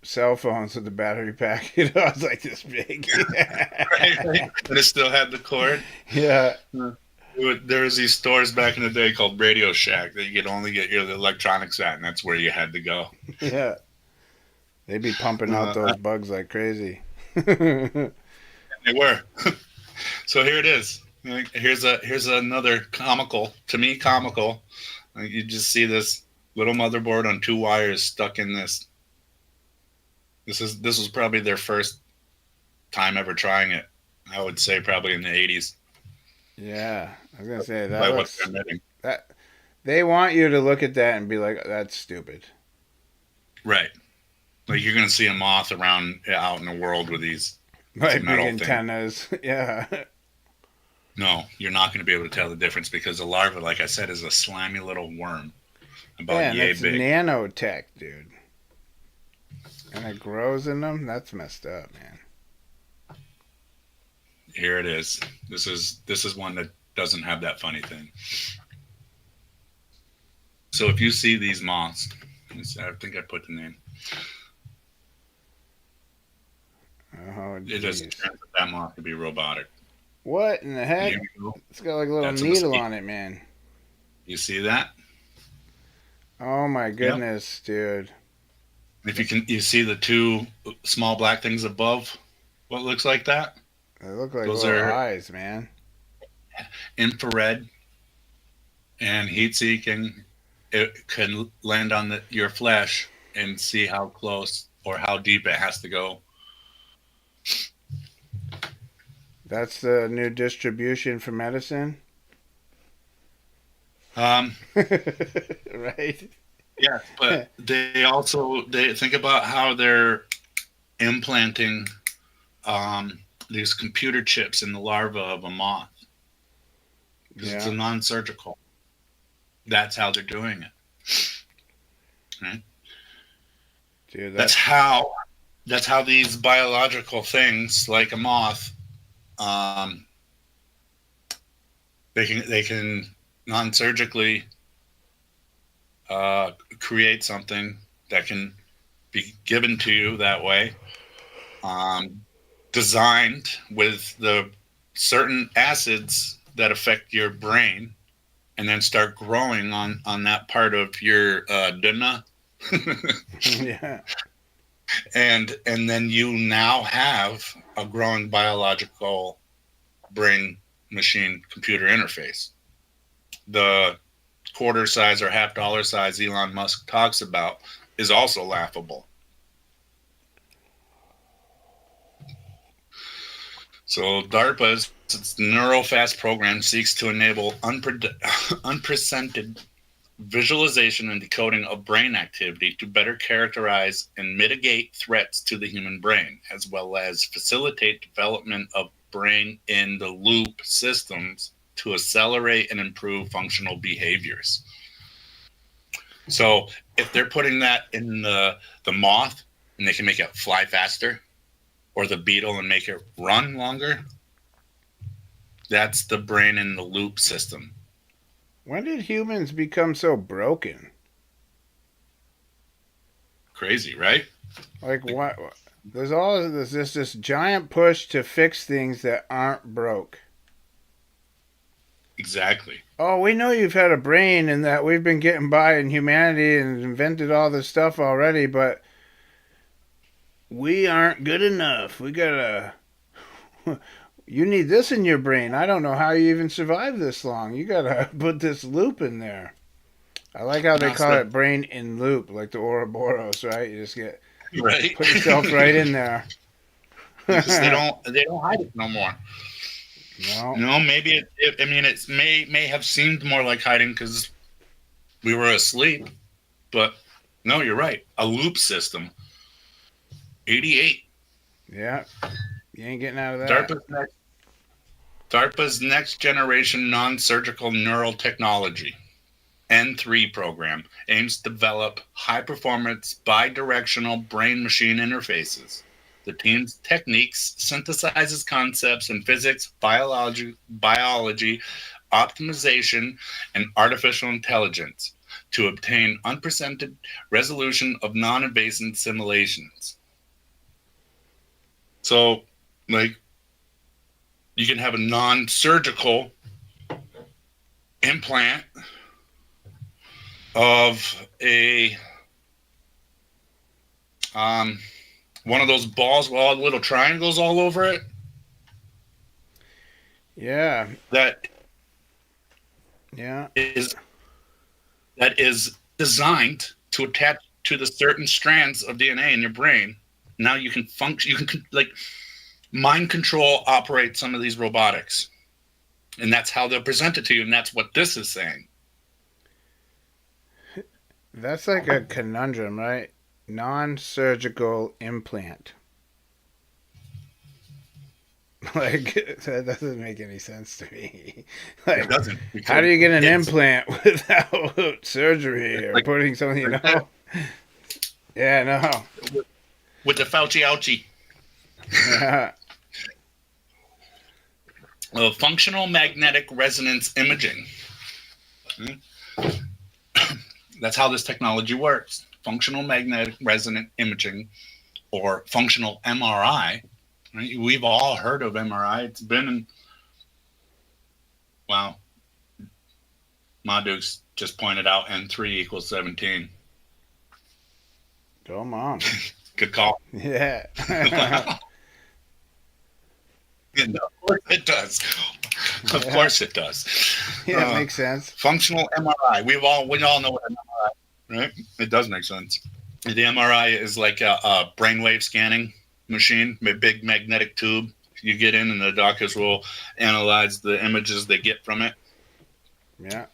cell phones with the battery pack. You know, it's like this big. right. And it still had the cord. Yeah. There was these stores back in the day called Radio Shack that you could only get your electronics at, and that's where you had to go. Yeah. They'd be pumping out those bugs like crazy. They were. So here it is. Here's another comical, to me, comical. You just see this little motherboard on 2 wires stuck in this. This was probably their first time ever trying it. I would say probably in the 80s. Yeah, I was gonna say By that. what they're admitting. That they want you to look at that and be like, "That's stupid." Right. Like you're gonna see a moth around out in the world with these Like big metal antennas. Yeah. No, you're not going to be able to tell the difference because the larva, like I said, is a slimy little worm, about Man, yay that's big. nanotech, dude. And it grows in them. That's messed up, man. Here it is. This is one that doesn't have that funny thing. So if you see these moths, I think I put the name. Oh, It doesn't jeez. turn that moth to be robotic. What in the heck? Here we go. It's got like a little That's a needle mosquito. on it, man. You see that? Oh my goodness, dude. If you see the 2 small black things above what looks like that? They look like Those little are- eyes, man. Infrared and heat seeking. It can land on your flesh and see how close or how deep it has to go. That's the new distribution for medicine. Right? Yeah, but they think about how they're implanting these computer chips in the larva of a moth. Because it's a Yeah. non-surgical. That's how they're doing it. Right? Dude, That's how these biological things, like a moth, they can non-surgically create something that can be given to you that way, designed with the certain acids that affect your brain, and then start growing on that part of your dana. yeah. And then you now have a growing biological brain machine computer interface. The quarter size or $50 size Elon Musk talks about is also laughable. So DARPA's its NeuroFast program seeks to enable unprecedented visualization and decoding of brain activity to better characterize and mitigate threats to the human brain, as well as facilitate development of brain-in-the-loop systems to accelerate and improve functional behaviors. So if they're putting that in the moth and they can make it fly faster, or the beetle and make it run longer, that's the brain in the loop system. When did humans become so broken? Crazy, right? Like what? There's this giant push to fix things that aren't broke. Exactly. Oh, we know you've had a brain and that we've been getting by in humanity and invented all this stuff already, but we aren't good enough. We gotta. You need this in your brain. I don't know how you even survive this long. You gotta put this loop in there. I like how they call it brain in loop, like the Ouroboros, right? You just right. Put yourself right in there. they don't hide it no more. No, maybe it may have seemed more like hiding because we were asleep, but no, you're right. A loop system. 88. Yeah, you ain't getting out of that. DARPA's next generation non-surgical neural technology, N3 program, aims to develop high-performance bi-directional brain-machine interfaces. The team's techniques synthesizes concepts in physics, biology, optimization, and artificial intelligence to obtain unprecedented resolution of non-invasive simulations. So, like, you can have a non-surgical implant of a one of those balls with all the little triangles all over it. Yeah. That Yeah. That is designed to attach to the certain strands of DNA in your brain. Now you can function. You can like mind control operate some of these robotics, and that's how they'll present it to you. And that's what this is saying. That's like a conundrum, right? Non-surgical implant. Like, that doesn't make any sense to me. Like, it doesn't. How do you get an implant without surgery or like, putting something, you know? Yeah, no. With the Fauci ouchie. Yeah. Functional magnetic resonance imaging. That's how this technology works. Functional magnetic resonant imaging, or functional MRI. Right? We've all heard of MRI. It's been in. Wow. Madukes just pointed out N3 equals 17. Go, Mom. Good call. Yeah. And of course it does. Of course it does. Yeah, it makes sense. Functional MRI. We all know what an MRI, right? It does make sense. The MRI is like a brainwave scanning machine, a big magnetic tube. You get in, and the doctors will analyze the images they get from it. Yeah.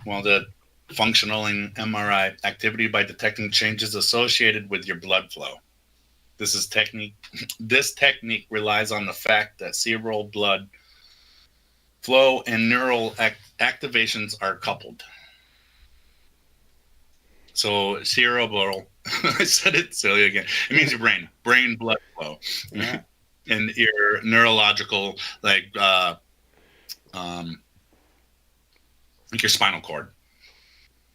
Well, the functional in MRI activity by detecting changes associated with your blood flow. This technique relies on the fact that cerebral blood flow and neural activations are coupled. So cerebral, I said it silly again. It means your brain blood flow, Yeah. and your neurological, like your spinal cord.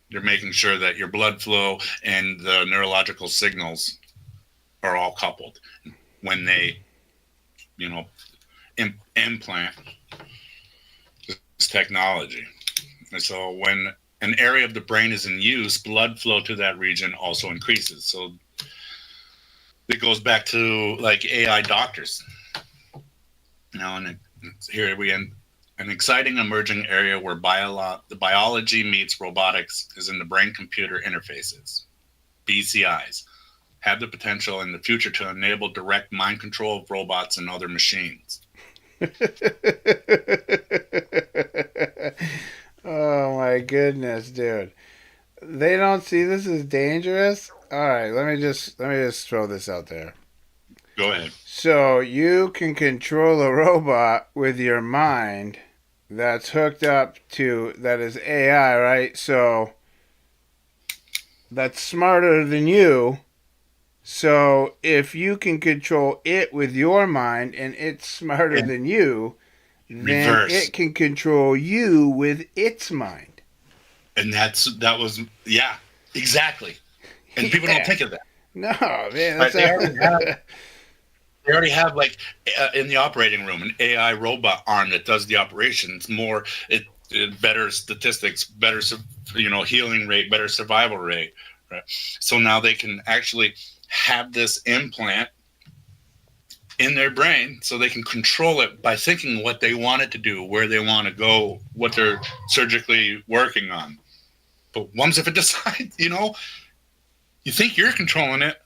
You're making sure that your blood flow and the neurological signals are all coupled when they, implant this technology. And so when an area of the brain is in use, blood flow to that region also increases. So it goes back to like AI doctors. And here we end. An exciting emerging area where the biology meets robotics is in the brain-computer interfaces, BCIs. Have the potential in the future to enable direct mind control of robots and other machines. Oh my goodness, dude. They don't see this as dangerous? All right, let me just throw this out there. Go ahead. So, you can control a robot with your mind that is AI, right? So that's smarter than you. So if you can control it with your mind and it's smarter than you, then Reverse. it can control you with its mind. And that was, yeah, exactly. And people don't think of that. No, man. Right? They already have like in the operating room an AI robot arm that does the operations. Better statistics, better healing rate, better survival rate. Right? So now they can actually have this implant in their brain, so they can control it by thinking what they want it to do, where they want to go, what they're surgically working on. But once if it decides, you think you're controlling it,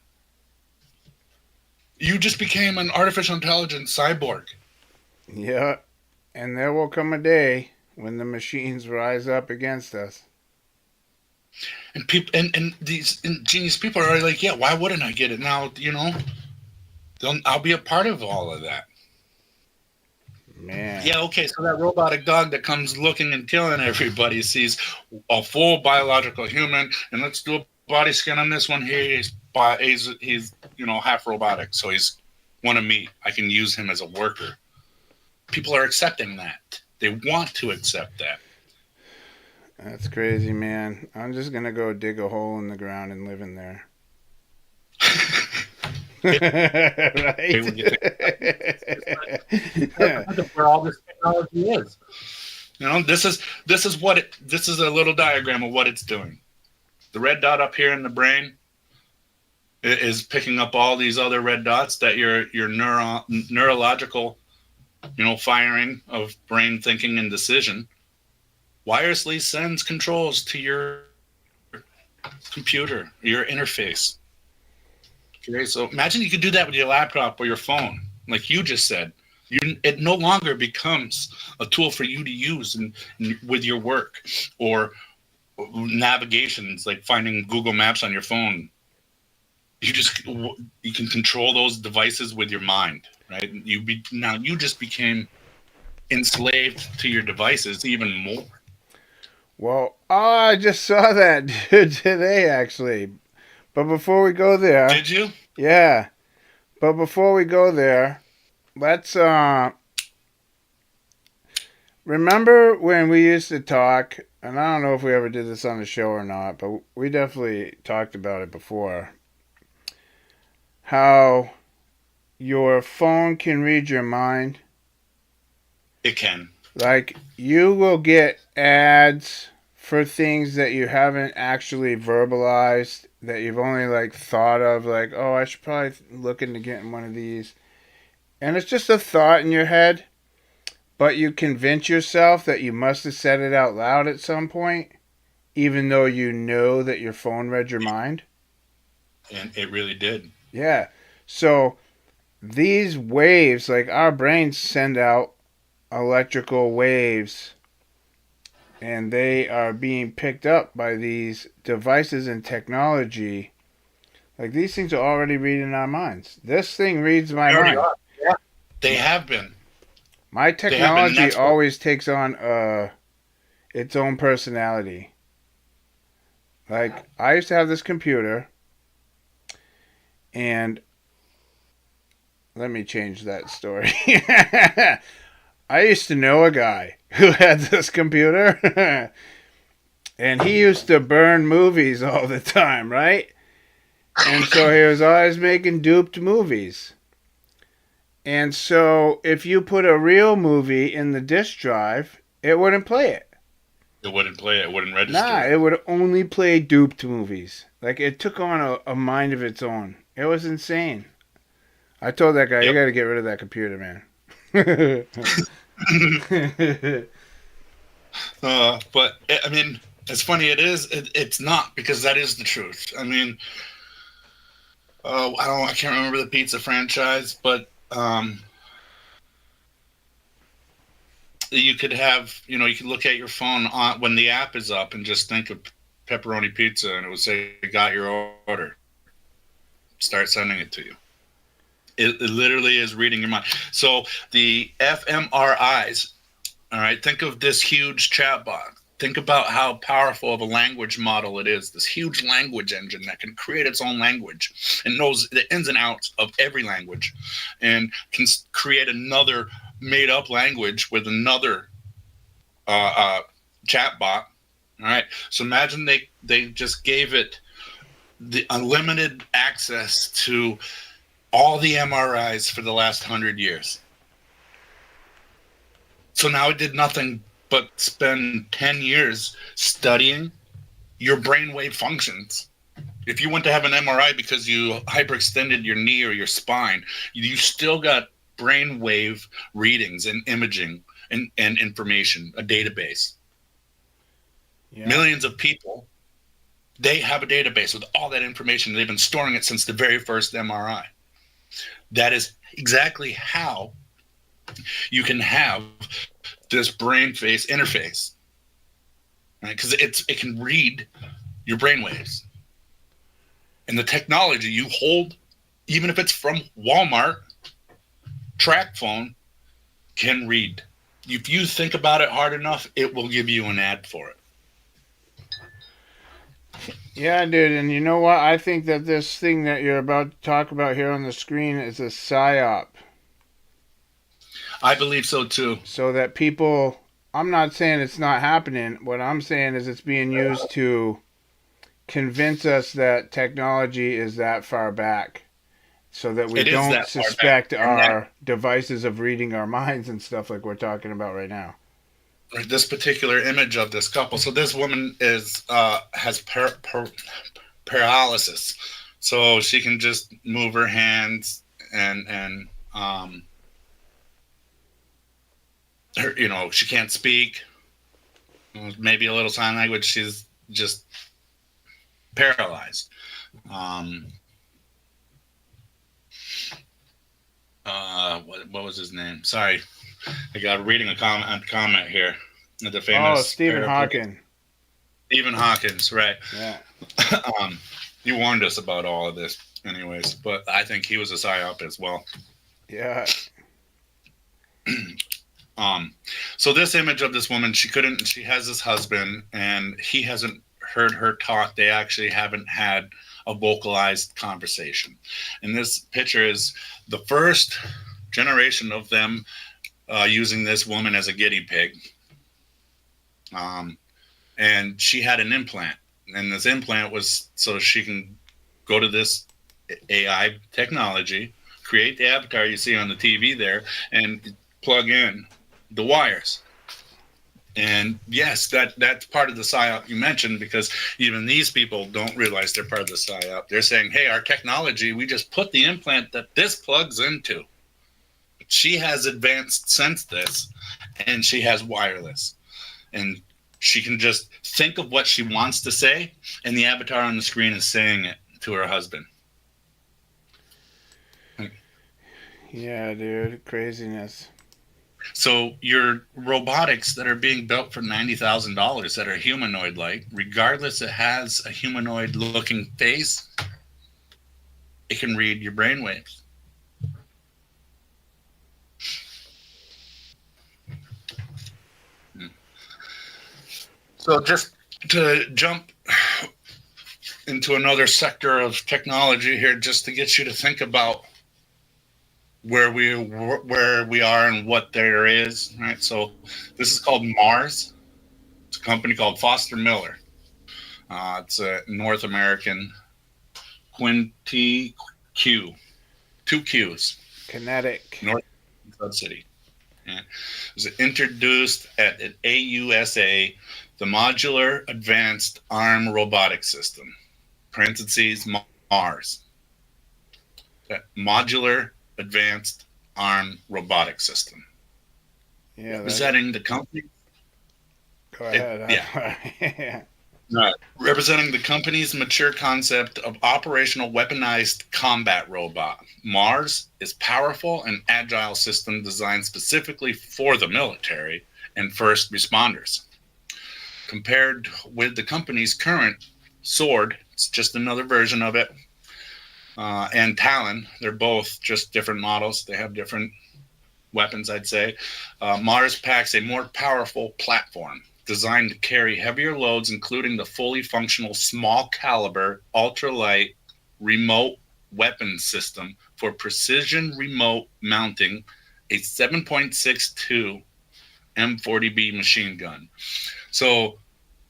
you just became an artificial intelligence cyborg. Yeah, and there will come a day when the machines rise up against us. And people and these ingenious people are like, yeah, why wouldn't I get it now? I'll be a part of all of that. Man. Yeah, okay, so that robotic dog that comes looking and killing everybody sees a full biological human, and let's do a body scan on this one here. He's half robotic, so he's one of me. I can use him as a worker. People are accepting that. They want to accept that. That's crazy, man. I'm just going to go dig a hole in the ground and live in there. Right? Where all this technology is. This is a little diagram of what it's doing. The red dot up here in the brain is picking up all these other red dots that your neurological, firing of brain thinking and decision wirelessly sends controls to your computer, your interface. Okay, so imagine you could do that with your laptop or your phone, like you just said. It no longer becomes a tool for you to use with your work or navigations, like finding Google Maps on your phone. You can control those devices with your mind, right? Now you just became enslaved to your devices even more. Well, I just saw that today, actually. But before we go there... Did you? Yeah. But before we go there, let's... remember when we used to talk, and I don't know if we ever did this on the show or not, but we definitely talked about it before, how your phone can read your mind. It can. Like, you will get ads for things that you haven't actually verbalized, that you've only, thought of, oh, I should probably look into getting one of these. And it's just a thought in your head, but you convince yourself that you must have said it out loud at some point, even though you know that your phone read your mind. And it really did. Yeah. So, these waves, our brains send out electrical waves, and they are being picked up by these devices and technology. These things are already reading our minds. This thing reads my mind. Yeah, they have been. My technology always takes on its own personality. I used to have this computer, and let me change that story. I used to know a guy who had this computer, and he used to burn movies all the time, right? And so he was always making duped movies. And so if you put a real movie in the disk drive, it wouldn't play it. It wouldn't play it. It wouldn't register. Nah, it would only play duped movies. It took on a mind of its own. It was insane. I told that guy, You got to get rid of that computer, man. But I mean, as funny it's not, because that is the truth. I mean, I can't remember the pizza franchise, but you could have, you could look at your phone when the app is up and just think of pepperoni pizza, and it would say, "Got your order." Start sending it to you. It literally is reading your mind. So the fMRIs, all right, think of this huge chat box. Think about how powerful of a language model it is. This huge language engine that can create its own language and knows the ins and outs of every language, and can create another made up language with another chat bot. All right. So imagine they just gave it the unlimited access to all the MRIs for the last 100 years. So now it did nothing but spend 10 years studying your brainwave functions. If you went to have an MRI because you hyperextended your knee or your spine, you still got brainwave readings and imaging and information, a database. Yeah. Millions of people, they have a database with all that information. They've been storing it since the very first MRI. That is exactly how you can have this brain-face interface, right? Because it can read your brainwaves. And the technology you hold, even if it's from Walmart, track phone, can read. If you think about it hard enough, it will give you an ad for it. Yeah, dude, and you know what? I think that this thing that you're about to talk about here on the screen is a psyop. I believe so too. So that people, I'm not saying it's not happening. What I'm saying is it's being used to convince us that technology is that far back, so that we don't suspect our devices of reading our minds and stuff like we're talking about right now. This particular image of this couple. So this woman has paralysis, so she can just move her hands and she can't speak. Maybe a little sign language. She's just paralyzed. What was his name? Sorry, I got reading a comment here. The famous Stephen Hawking. Stephen Hawkins, right? Yeah. You warned us about all of this, anyways. But I think he was a psyop as well. Yeah. So this image of this woman, she has this husband, and he hasn't heard her talk. They actually haven't had a vocalized conversation. And this picture is the first generation of them using this woman as a guinea pig. And she had an implant, and this implant was so she can go to this AI technology, create the avatar you see on the TV there, and plug in the wires. And yes, that's part of the psyop you mentioned, because even these people don't realize they're part of the psyop. They're saying, hey, our technology, we just put the implant that this plugs into. She has advanced since this, and she has wireless. And she can just think of what she wants to say, and the avatar on the screen is saying it to her husband. Yeah, dude, craziness. So your robotics that are being built for $90,000 that are humanoid-like, regardless it has a humanoid-looking face, it can read your brainwaves. So just to jump into another sector of technology here, just to get you to think about where we are and what there is, right? So this is called Mars. It's a company called Foster Miller. It's a North American Quinty Q, 2 Qs. Kinetic. North Subsidy. Yeah. It was introduced at an AUSA, the Modular Advanced Arm Robotic System, parentheses, Mars. That Modular Advanced Arm Robotic System. Yeah. Representing the company. Go ahead. Yeah. Representing the company's mature concept of operational weaponized combat robot. Mars is powerful and agile system designed specifically for the military and first responders. Compared with the company's current Sword, it's just another version of it, and Talon, they're both just different models. They have different weapons, I'd say. Mars packs a more powerful platform designed to carry heavier loads, including the fully functional small caliber, ultralight remote weapon system for precision remote mounting a 7.62 M40B machine gun. So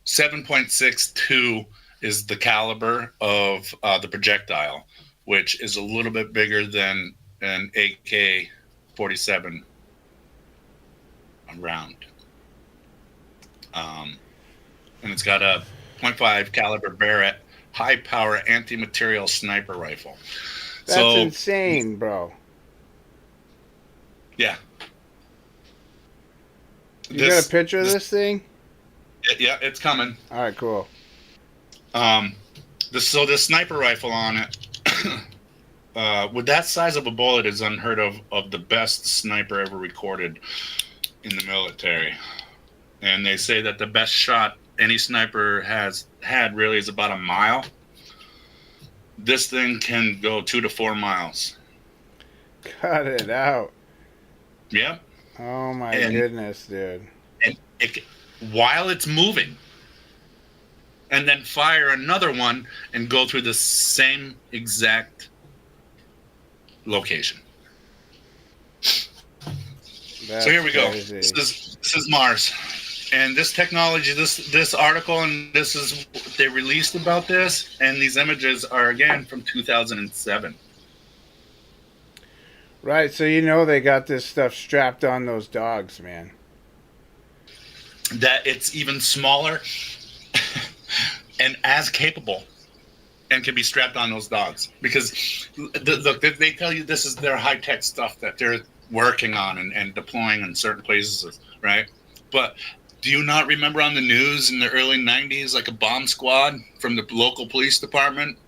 7.62 is the caliber of the projectile, which is a little bit bigger than an AK-47 round. And it's got a .5 caliber Barrett high power anti-material sniper rifle. That's insane, bro. Yeah. You got a picture of this thing? Yeah, it's coming. All right, cool. The sniper rifle on it, with that size of a bullet, is unheard of the best sniper ever recorded in the military. And they say that the best shot any sniper has had really is about a mile. This thing can go 2 to 4 miles. Cut it out. Yep. Oh my goodness, dude. And while it's moving, and then fire another one and go through the same exact location. That's so here we crazy. go. This is Mars. And this technology, this article, and this is what they released about this, and these images are again from 2007. Right, so you know they got this stuff strapped on those dogs, man. That it's even smaller and as capable and can be strapped on those dogs. Because, look, they tell you this is their high-tech stuff that they're working on and deploying in certain places, right? But do you not remember on the news in the early 90s, like a bomb squad from the local police department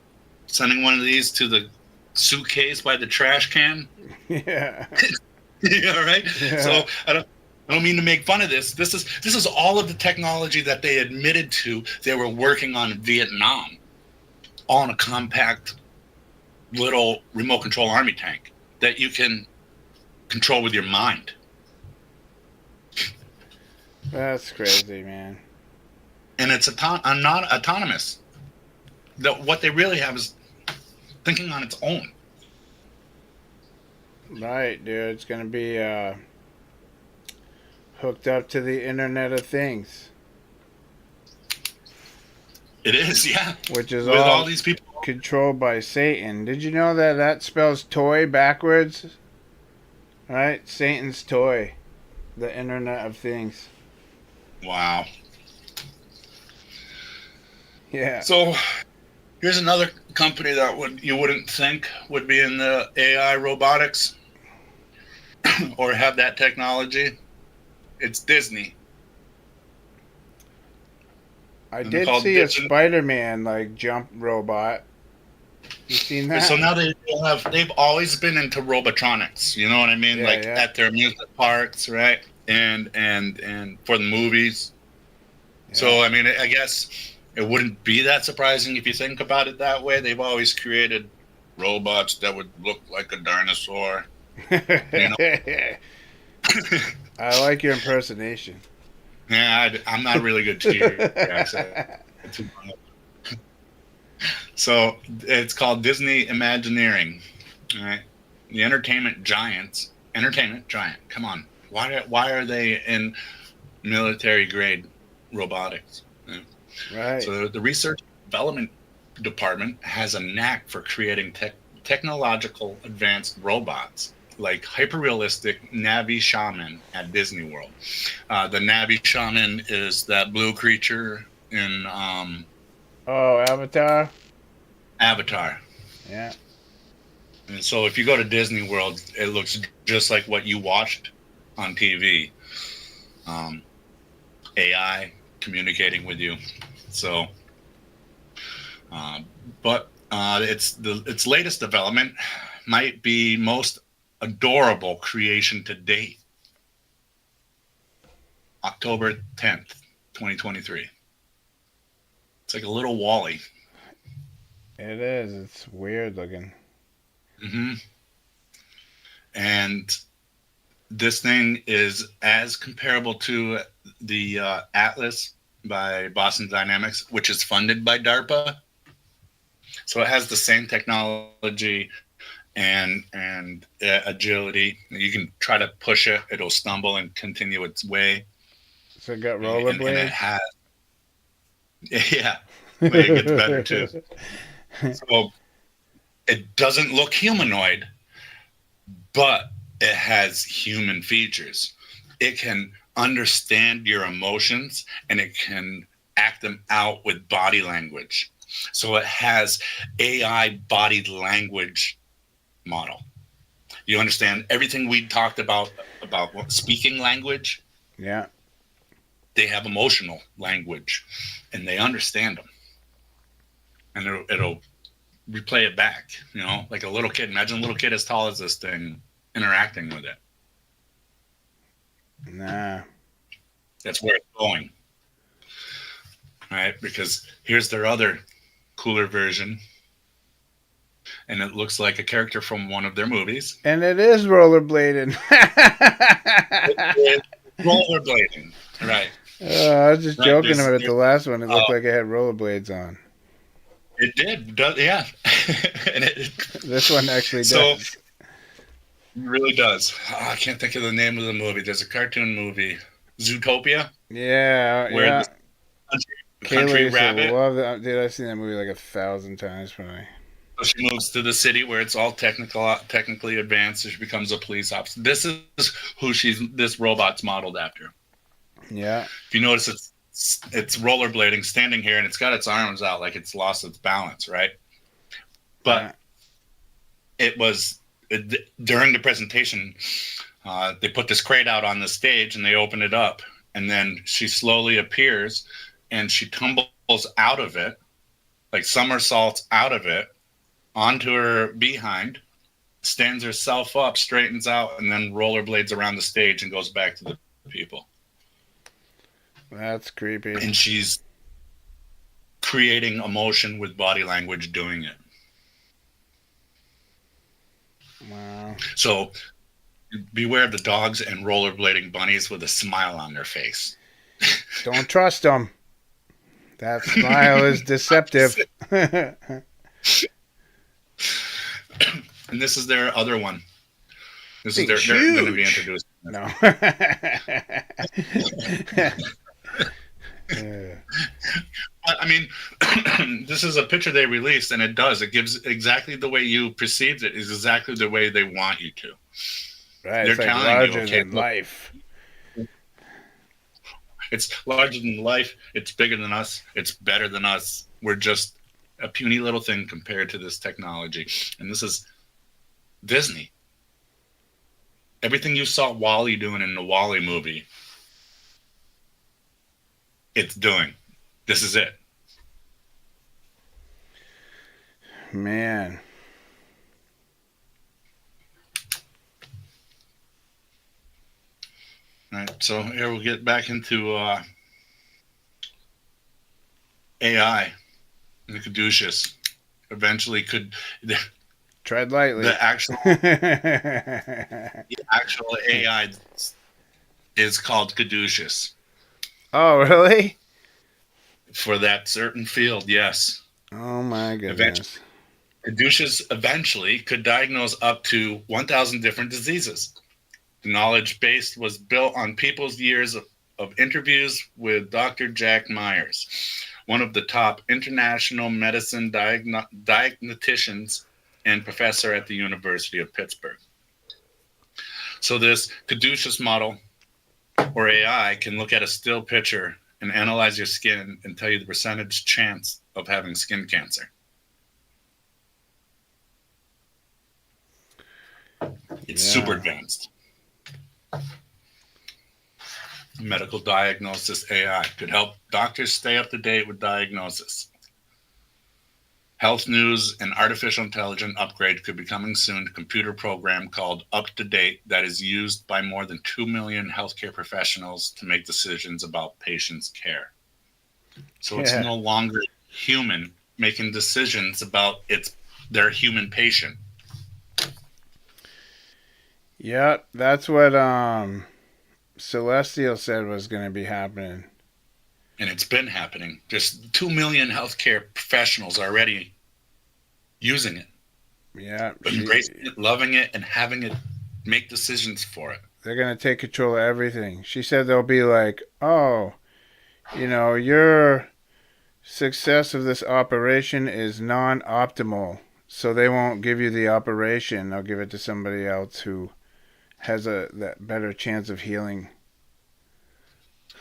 sending one of these to the suitcase by the trash can? Yeah. Yeah, right? Yeah. So I don't mean to make fun of this. This is all of the technology that they admitted to they were working on in Vietnam, all in a compact little remote control army tank that you can control with your mind. That's crazy, man. And it's not autonomous. What they really have is thinking on its own. Right, dude. It's going to be hooked up to the Internet of Things. It is, yeah. Which is with all these people controlled by Satan. Did you know that spells toy backwards? Right? Satan's toy. The Internet of Things. Wow. Yeah. So here's another company that you wouldn't think would be in the AI robotics or have that technology. It's Disney. I did see a Spider-Man jump robot. You seen that? So now they've always been into robotronics. You know what I mean? Yeah, yeah. At their amusement parks, right? And for the movies. Yeah. So I mean, I guess it wouldn't be that surprising if you think about it that way. They've always created robots that would look like a dinosaur. You know? I like your impersonation. Yeah, I'm not really good to So it's called Disney Imagineering. All right, the entertainment giant. Come on, why are they in military grade robotics? Right. So the research development department has a knack for creating technological advanced robots, like hyper-realistic Navi Shaman at Disney World. The Navi Shaman is that blue creature in Avatar? Avatar. Yeah. And so if you go to Disney World, it looks just like what you watched on TV. AI communicating with you. So, but its latest development might be most adorable creation to date. October 10th, 2023. It's like a little Wall-E. It is. It's weird looking. Mm-hmm. And this thing is as comparable to the Atlas by Boston Dynamics, which is funded by DARPA. So it has the same technology and agility. You can try to push it; it'll stumble and continue its way. So it got And it rollerblades. has, yeah, but it gets better too. So it doesn't look humanoid, but it has human features. It can understand your emotions and it can act them out with body language. So it has AI body language model. You understand everything we talked about speaking language? Yeah. They have emotional language and they understand them. And it'll replay it back, like a little kid. Imagine a little kid as tall as this thing interacting with it. Nah. That's where it's going. Right? Because here's their other cooler version. And it looks like a character from one of their movies. And it is rollerblading. It is rollerblading. Right. I was just joking There's- about the last one. It looked like it had rollerblades on. It did. Yeah. And This one actually does. So, it really does. Oh, I can't think of the name of the movie. There's a cartoon movie, Zootopia, Yeah, where yeah. the Kayla country used to rabbit. love that. Dude, I've seen that movie like 1,000 times probably. So she moves to the city where it's all technically advanced. So she becomes a police officer. This is who this robot's modeled after. Yeah. If you notice, it's rollerblading, standing here, and it's got its arms out like it's lost its balance, right? But it was during the presentation, they put this crate out on the stage and they open it up, and then she slowly appears and she tumbles out of it, like somersaults out of it onto her behind, stands herself up, straightens out, and then rollerblades around the stage and goes back to the people. That's creepy. And she's creating emotion with body language doing it. Wow. So beware of the dogs and rollerblading bunnies with a smile on their face. Don't trust them. That smile is deceptive. And this is their other one. This is They're going to be huge. introduced. No. Yeah. I mean, this is a picture they released, and it does. It gives exactly the way you perceived it is exactly the way they want you to. Right, They're it's like telling larger you, okay, than look, life. it's larger than life. It's bigger than us. It's better than us. We're just a puny little thing compared to this technology. And this is Disney. Everything you saw Wall-E doing in the Wall-E movie, it's doing. This is it. Man. All right, so here we'll get back into AI. The caduceus eventually could Tread lightly. the actual AI is called caduceus Oh, really? for that certain field. Yes, Oh, my goodness. caduceus eventually could diagnose up to 1,000 different diseases. The knowledge base was built on people's years of interviews with Dr. Jack Myers, one of the top international medicine diagnosticians and professor at the University of Pittsburgh. So this caduceus model, or AI, can look at a still picture and analyze your skin and tell you the percentage chance of having skin cancer. It's super advanced. Medical diagnosis AI could help doctors stay up to date with diagnosis. Health news and artificial intelligence upgrade could be coming soon. A computer program called Up to Date that is used by more than 2 million healthcare professionals to make decisions about patients' care. So it's no longer human making decisions about their human patient. Yep, that's what Celestial said was going to be happening. And it's been happening. There's 2 million healthcare professionals already using it. Yeah, embracing it, loving it, and having it make decisions for it. They're going to take control of everything. She said they'll be like, oh, your success of this operation is non-optimal, so they won't give you the operation. They'll give it to somebody else who has that better chance of healing.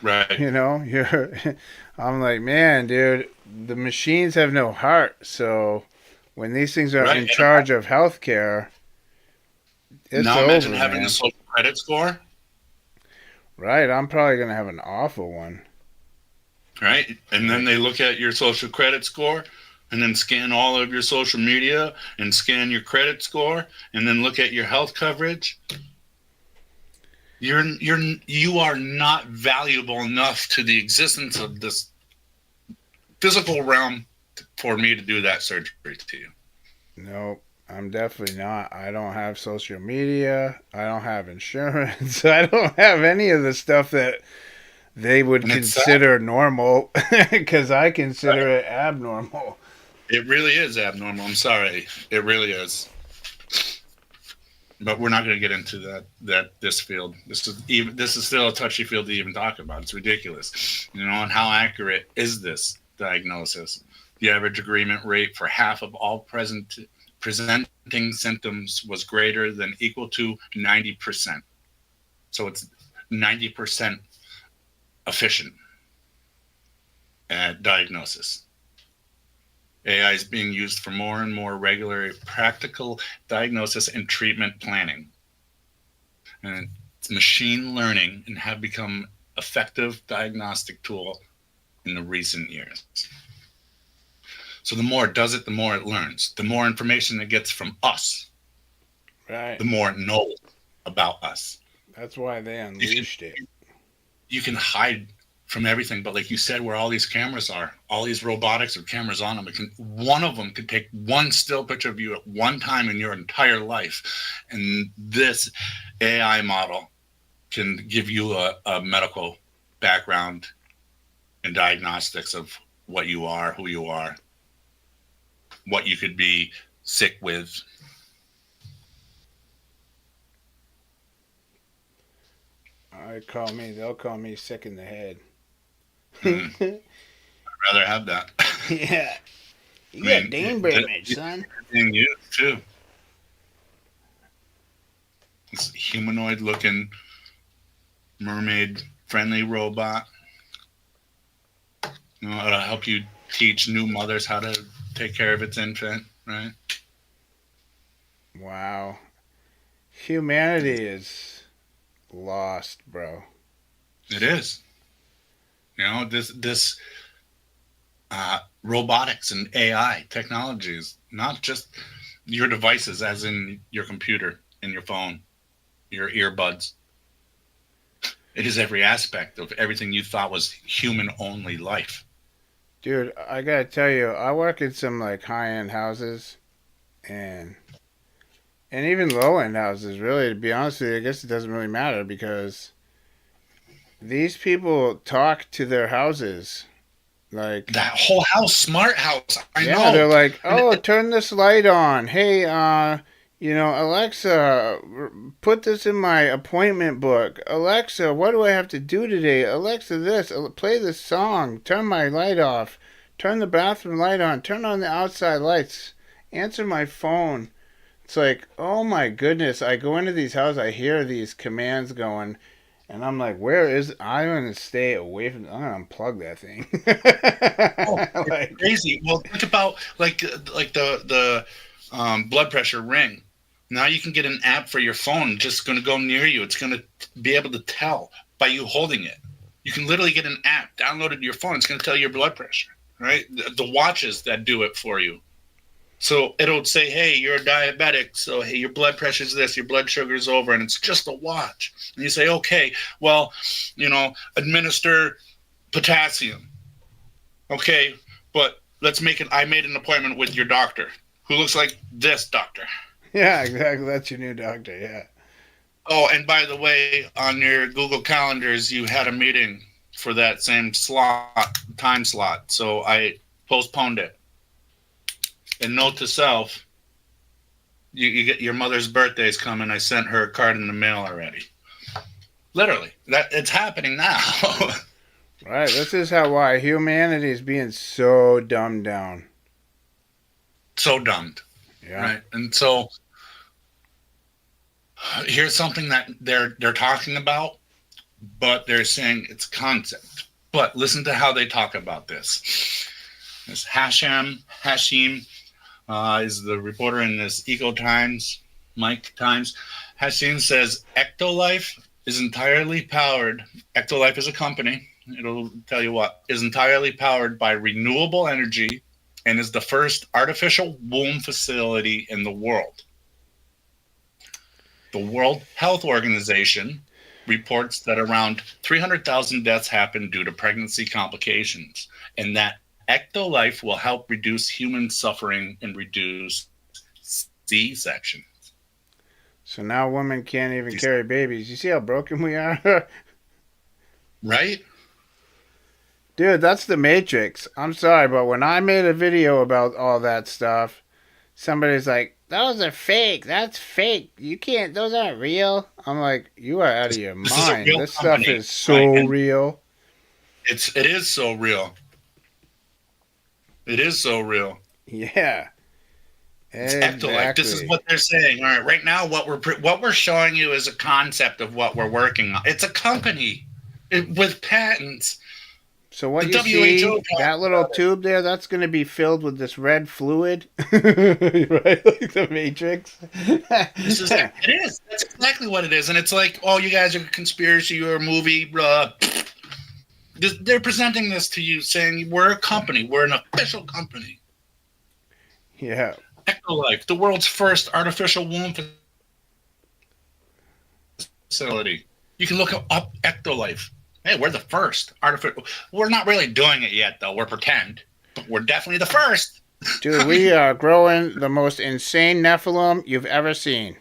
Right. I'm like, man, dude, the machines have no heart. So when these things are in charge of healthcare, it's now over, imagine having man. a social credit score. Right. I'm probably going to have an awful one. Right. And then they look at your social credit score and then scan all of your social media and scan your credit score and then look at your health coverage. You are not valuable enough to the existence of this physical realm for me to do that surgery to you. Nope, I'm definitely not. I don't have social media. I don't have insurance. I don't have any of the stuff that they would consider normal, because I consider it abnormal. It really is abnormal. I'm sorry. It really is. But we're not going to get into this field. This is still a touchy field to even talk about. It's ridiculous. And how accurate is this diagnosis? The average agreement rate for half of all presenting symptoms was greater than equal to 90%. So it's 90% efficient at diagnosis. AI is being used for more and more regular practical diagnosis and treatment planning. And it's machine learning and have become effective diagnostic tool in the recent years. So the more it does it, the more it learns. The more information it gets from us, right, the more it knows about us. That's why they unleashed it. You can hide from everything, but like you said, where all these cameras are, all these robotics with cameras on them, one of them could take one still picture of you at one time in your entire life. And this AI model can give you a medical background and diagnostics of what you are, who you are, what you could be sick with. They'll call me sick in the head. I'd rather have that. Yeah. You got brain damage, son. Being used too. This humanoid looking mermaid friendly robot. It'll help you teach new mothers how to take care of its infant, right? Wow. Humanity is lost, bro. It is. This robotics and AI technologies, not just your devices, as in your computer and your phone, your earbuds. It is every aspect of everything you thought was human-only life. Dude, I gotta tell you, I work in some high-end houses, and even low-end houses. Really, to be honest with you, I guess it doesn't really matter, because these people talk to their houses like that whole house, smart house. I know. They're like, oh, turn this light on. Hey, Alexa, put this in my appointment book. Alexa, what do I have to do today? Alexa, this. Play this song. Turn my light off. Turn the bathroom light on. Turn on the outside lights. Answer my phone. It's like, oh my goodness. I go into these houses, I hear these commands going, and I'm like, I'm going to stay away from, I'm going to unplug that thing. It's crazy. Well, think about the blood pressure ring. Now you can get an app for your phone, just going to go near you. It's going to be able to tell by you holding it. You can literally get an app downloaded to your phone. It's going to tell you your blood pressure, right? The watches that do it for you. So it'll say, hey, you're a diabetic. So, hey, your blood pressure is this, your blood sugar is over, and it's just a watch. And you say, okay, well, administer potassium. Okay, but I made an appointment with your doctor, who looks like this doctor. Yeah, exactly. That's your new doctor, yeah. Oh, and by the way, on your Google Calendars, you had a meeting for that same time slot. So I postponed it. And note to self, you get your mother's birthday's coming. I sent her a card in the mail already. Literally, it's happening now. Right. This is why humanity is being so dumbed down. So dumbed. Yeah. Right. And so here's something that they're talking about, but they're saying it's concept. But listen to how they talk about this. This Hashim is the reporter in this Eco Times, Mike Times. Hashim says Ectolife is entirely powered. Ectolife is a company. It'll tell you what is entirely powered by renewable energy and is the first artificial womb facility in the world. The World Health Organization reports that around 300,000 deaths happen due to pregnancy complications, and that Ectolife will help reduce human suffering and reduce C-sections. So now women can't even carry babies. You see how broken we are? Right? Dude, that's the Matrix. I'm sorry, but when I made a video about all that stuff, somebody's like, those are fake. That's fake. You can't, those aren't real. I'm like, you are out of your mind. This stuff is so real. It is so real. It is so real. Yeah. Exactly. This is what they're saying. All right now, what we're showing you is a concept of what we're working on. It's a company with patents. So what you see, that little tube there, that's going to be filled with this red fluid, right? Like the Matrix. It is. That's exactly what it is. And it's like, oh, you guys are a conspiracy or a movie. They're presenting this to you saying we're a company. We're an official company. Yeah. Ectolife, the world's first artificial womb facility. You can look up Ectolife. Hey, we're the first artificial. We're not really doing it yet, though. We're pretend, but we're definitely the first. Dude, we are growing the most insane Nephilim you've ever seen.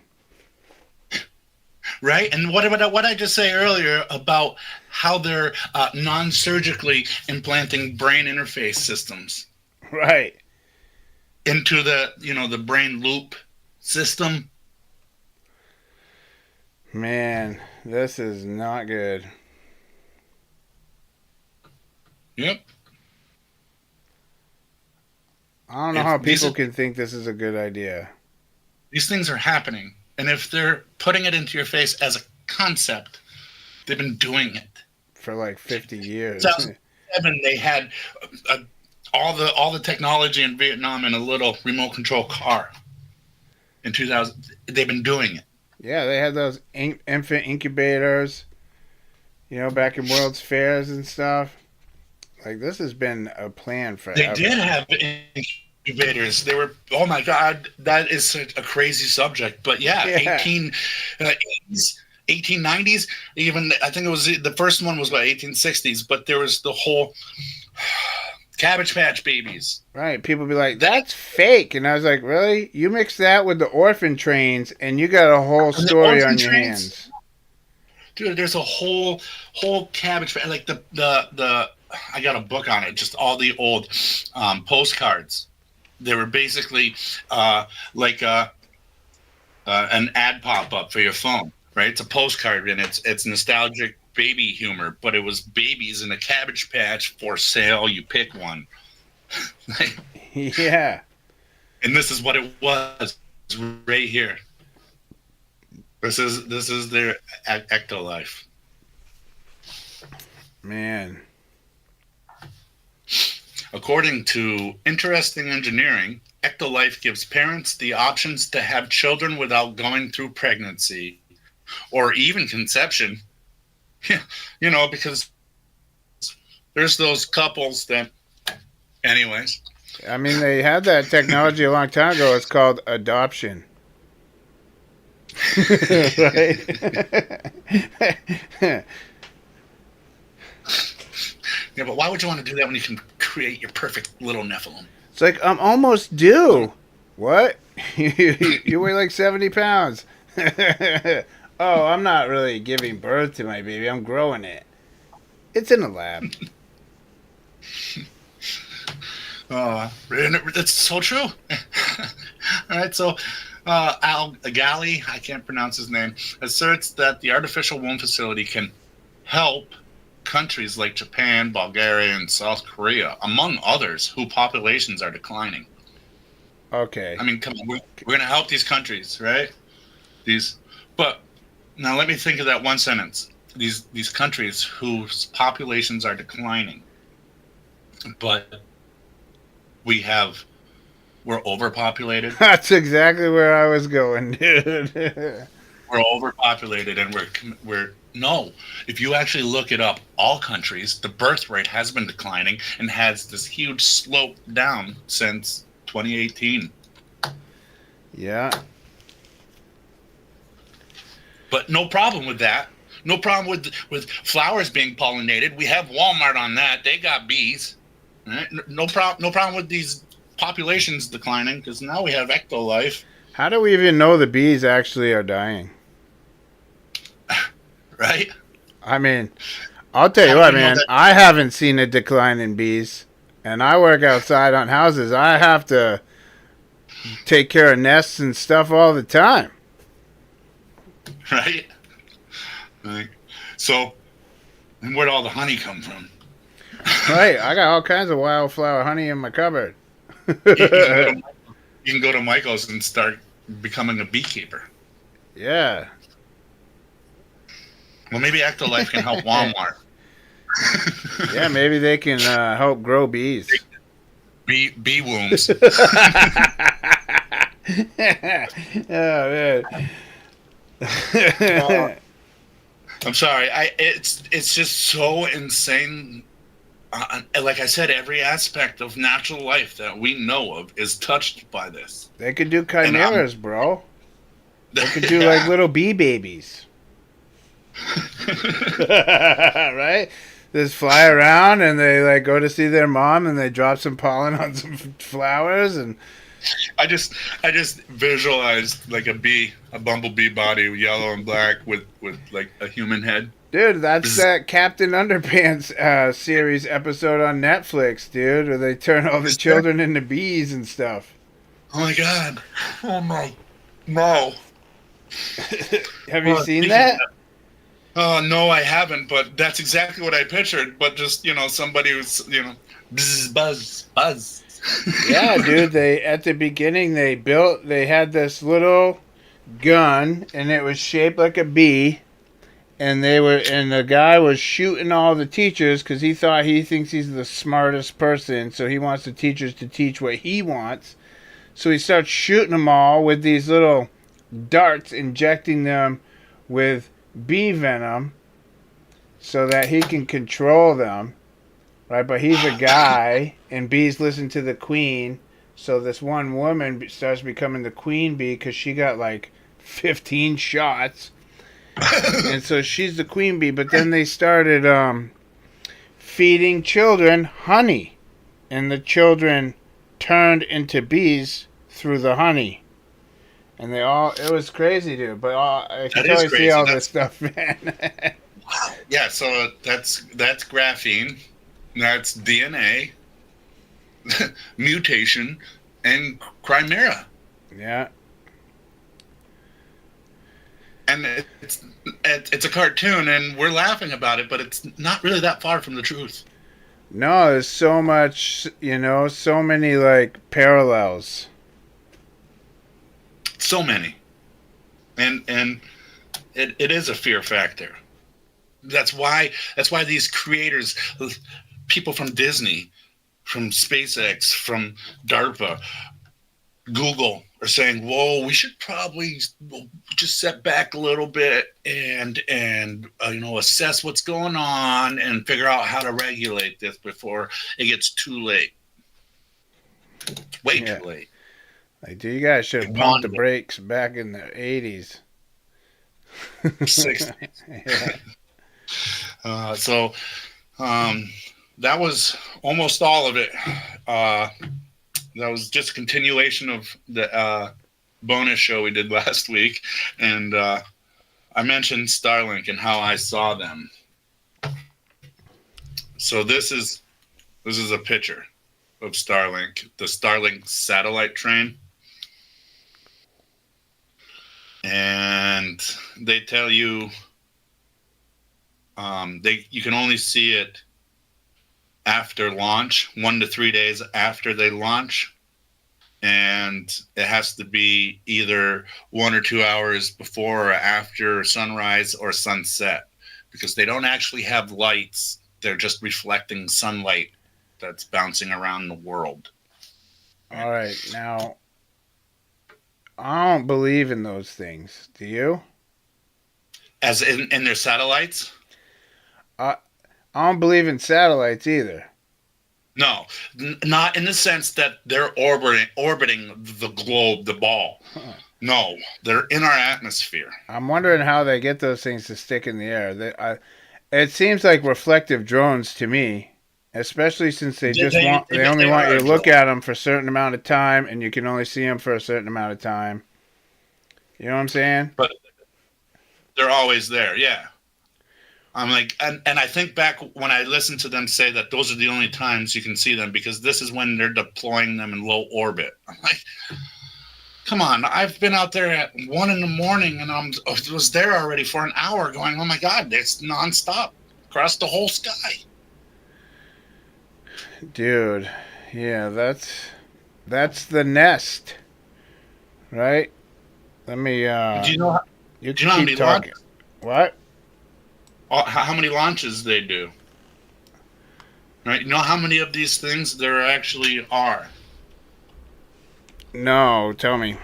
Right? And what I just say earlier about how they're non-surgically implanting brain interface systems. Right. Into the brain loop system. Man, this is not good. Yep. I don't know how people can think this is a good idea. These things are happening. And if they're putting it into your face as a concept, they've been doing it. For like 50 years. 2007, they had all the technology in Vietnam in a little remote control car. In 2000, they've been doing it. Yeah, they had those infant incubators, back in World's Fairs and stuff. Like, this has been a plan forever. They did have incubators. They were, oh my God, that is such a crazy subject. But yeah. 1890s, even, I think it was, the first one was 1860s, but there was the whole Cabbage Patch Babies. Right. People be like, that's fake. And I was like, really? You mix that with the orphan trains and you got a whole story on your hands. Dude, there's a whole Cabbage Patch, like the I got a book on it, just all the old postcards. They were basically like an ad pop-up for your phone, right? It's a postcard, and it's nostalgic baby humor, but it was babies in a Cabbage Patch for sale. You pick one. Yeah. And this is what it was. It's right here. This is their Ectolife. Man. According to Interesting Engineering, Ectolife gives parents the options to have children without going through pregnancy or even conception. Because there's those couples that, anyways. I mean, they had that technology a long time ago. It's called adoption. Right? Yeah, but why would you want to do that when you can create your perfect little Nephilim? It's like, I'm almost due. What? You weigh like 70 pounds. Oh, I'm not really giving birth to my baby. I'm growing it. It's in a lab. That's so true. All right, so Al Gali, I can't pronounce his name, asserts that the artificial womb facility can help countries like Japan, Bulgaria, and South Korea, among others, whose populations are declining. Okay. I mean, come on, we're going to help these countries, right? But now let me think of that one sentence. These countries whose populations are declining, but we're overpopulated. That's exactly where I was going, dude. We're overpopulated, and we're no. If you actually look it up, all countries, the birth rate has been declining and has this huge slope down since 2018. Yeah. But no problem with that. No problem with flowers being pollinated. We have Walmart on that. They got bees. Right? No problem with these populations declining, because now we have ectolife. How do we even know the bees actually are dying? Right? I mean, I'll tell you what, man. I haven't seen a decline in bees, and I work outside on houses. I have to take care of nests and stuff all the time. Right? So, and where'd all the honey come from? Right, I got all kinds of wildflower honey in my cupboard. You can go to Michael's and start becoming a beekeeper. Yeah. Well, maybe Ectolife can help Walmart. Yeah, maybe they can help grow bees. Bee wombs. Oh, man. I'm sorry. It's just so insane. Like I said, every aspect of natural life that we know of is touched by this. They could do chimeras, bro. They could do like little bee babies. Right? Just fly around and they like go to see their mom and they drop some pollen on some flowers and I just visualized like a bumblebee body, yellow and black with like a human head. Dude, that's that Captain Underpants series episode on Netflix, dude, where they turn all the children into bees and stuff. Oh my god. Oh my. No. Have you seen that? No, I haven't, but that's exactly what I pictured. But just, somebody who's, buzz. Yeah, dude, at the beginning they had this little gun and it was shaped like a bee. And the guy was shooting all the teachers because he thinks he's the smartest person, so he wants the teachers to teach what he wants. So he starts shooting them all with these little darts, injecting them with bee venom so that he can control them, right? But he's a guy, and bees listen to the queen, so this one woman starts becoming the queen bee because she got like 15 shots. And so she's the queen bee, but then they started feeding children honey, and the children turned into bees through the honey, and it was crazy, dude. But I can totally see all this stuff, man. Yeah, so that's graphene, that's DNA, mutation, and chimera. Yeah. And it's a cartoon, and we're laughing about it, but it's not really that far from the truth. No, there's so much, so many like parallels. So many, and it is a fear factor. That's why these creators, people from Disney, from SpaceX, from DARPA, Google, are saying, whoa, we should probably just set back a little bit and assess what's going on and figure out how to regulate this before it gets too late. Way too late. Like, dude, you guys should have pumped the brakes back in the 80s. 60s. So that was almost all of it. That was just a continuation of the bonus show we did last week, and I mentioned Starlink and how I saw them. So this is a picture of Starlink, the Starlink satellite train. And they tell you you can only see it after launch, 1 to 3 days after they launch. And it has to be either 1 or 2 hours before or after sunrise or sunset, because they don't actually have lights. They're just reflecting sunlight that's bouncing around the world. All right. Now, I don't believe in those things. Do you? As in their satellites? I don't believe in satellites either. No, not in the sense that they're orbiting the globe, the ball. No, they're in our atmosphere. I'm wondering how they get those things to stick in the air. It seems like reflective drones to me, especially since they only want you to look at them for a certain amount of time, and you can only see them for a certain amount of time. You know what I'm saying? But they're always there, yeah. I'm like, and I think back when I listened to them say that those are the only times you can see them, because this is when they're deploying them in low orbit. I'm like, come on, I've been out there at 1 a.m. and I was there already for an hour going, oh my God, it's nonstop across the whole sky. Dude, yeah, that's the nest, right? Let me. Do you know how, you do you know how many talking. What? How many launches they do? Right? You know how many of these things there actually are? No, tell me.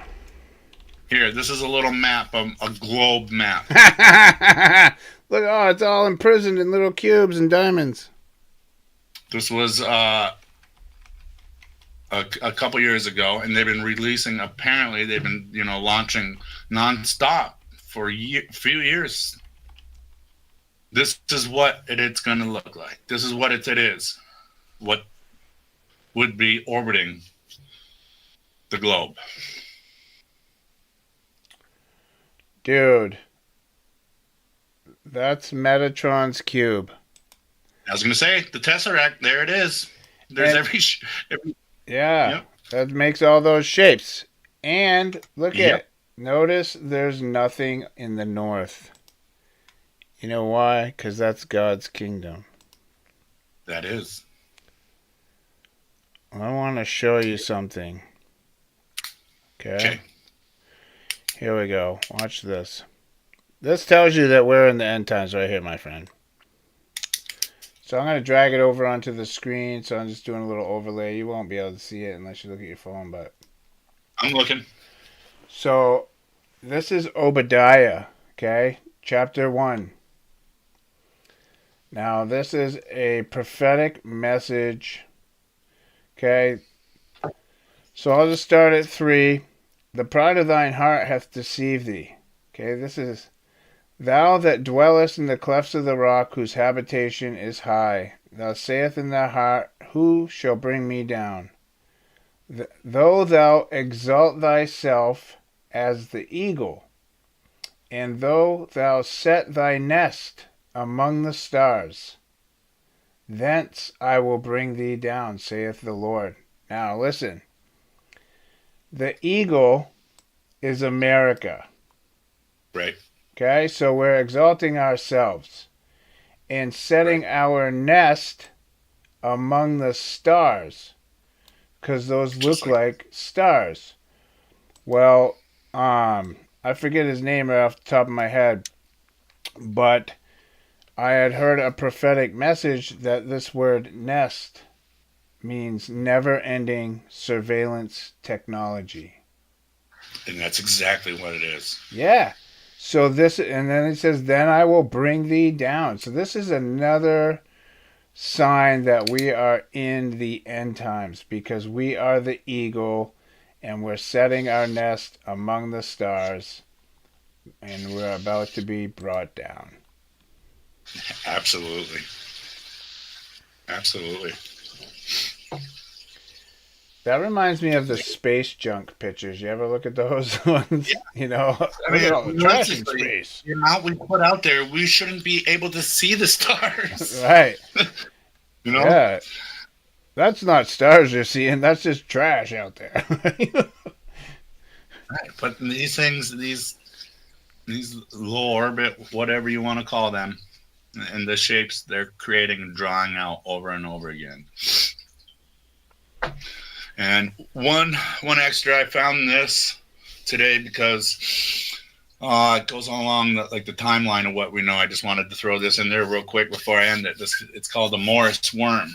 Here, this is a little map, a globe map. Look, it's all imprisoned in little cubes and diamonds. This was a couple years ago, and they've been releasing. Apparently, they've been launching nonstop for few years. This is what it's going to look like. This is what it is. What would be orbiting the globe. Dude, that's Metatron's cube. I was going to say, the Tesseract, there it is. There's every yeah, yep. That makes all those shapes. And look at it. Notice there's nothing in the north. You know why? Because that's God's kingdom. That is. I want to show you something. Okay. Here we go. Watch this. This tells you that we're in the end times right here, my friend. So I'm going to drag it over onto the screen. So I'm just doing a little overlay. You won't be able to see it unless you look at your phone, but I'm looking. So this is Obadiah, okay? Chapter 1. Now, this is a prophetic message, okay? So I'll just start at 3. The pride of thine heart hath deceived thee. Okay, this is, thou that dwellest in the clefts of the rock, whose habitation is high. Thou sayest in thy heart, who shall bring me down? Though thou exalt thyself as the eagle, and though thou set thy nest among the stars, thence I will bring thee down, saith the Lord. Now listen. The eagle is America. Right. Okay, so we're exalting ourselves and setting our nest among the stars, because those look like stars. Well, I forget his name right off the top of my head, but I had heard a prophetic message that this word nest means never-ending surveillance technology. And that's exactly what it is. Yeah. So this, and then it says, then I will bring thee down. So this is another sign that we are in the end times, because we are the eagle and we're setting our nest among the stars and we're about to be brought down. Absolutely. Absolutely. That reminds me of the space junk pictures. You ever look at those ones? Yeah. I Look mean, at all the trash in realistically, space. the amount we put out there, we shouldn't be able to see the stars. Right. You know? Yeah. That's not stars you're seeing. That's just trash out there. Right. But these things, these low orbit, whatever you want to call them, and the shapes they're creating and drawing out over and over again. And one extra, I found this today because it goes along the timeline of what we know. I just wanted to throw this in there real quick before I end it. It's called the Morris worm.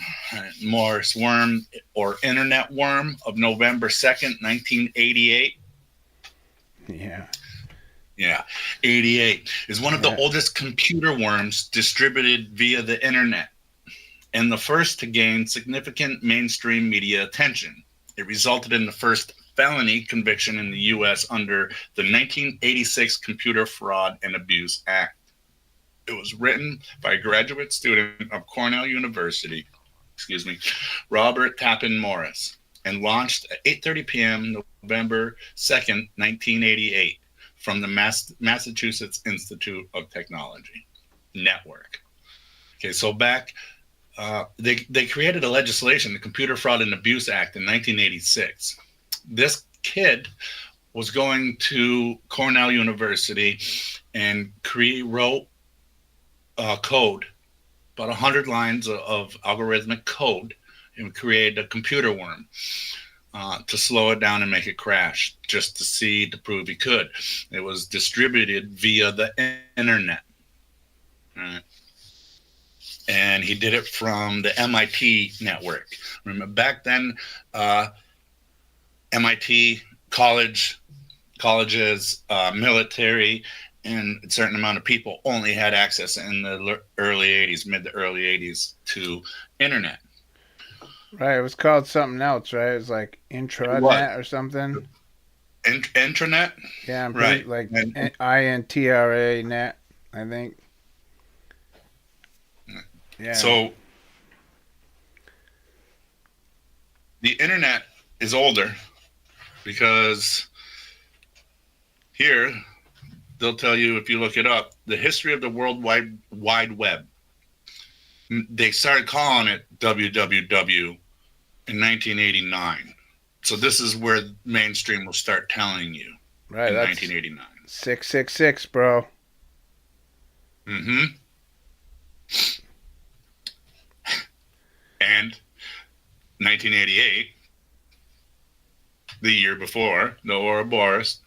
Morris worm, or internet worm, of November 2nd, 1988. Yeah, 88 is one of the oldest computer worms distributed via the internet, and the first to gain significant mainstream media attention. It resulted in the first felony conviction in the U.S. under the 1986 Computer Fraud and Abuse Act. It was written by a graduate student of Cornell University, Robert Tappan Morris, and launched at 8:30 p.m. November 2nd, 1988, from the Massachusetts Institute of Technology network. Okay, so back, they created a legislation, the Computer Fraud and Abuse Act, in 1986. This kid was going to Cornell University and wrote code, about 100 lines of algorithmic code, and created a computer worm to slow it down and make it crash, just to prove he could. It was distributed via the internet. Right. And he did it from the MIT network. Remember, back then, MIT colleges, military, and a certain amount of people only had access in the mid to early 80s to internet. Right, it was called something else, right? It was like intranet or something. Intranet? Yeah, I'm pretty, like INTRA net, I think. Yeah. So the internet is older because here they'll tell you, if you look it up, the history of the World Wide Web. They started calling it WWW in 1989. So this is where mainstream will start telling you. Right, in that's 1989. 666, bro. Mm-hmm. And 1988, the year before, the Ouroboros.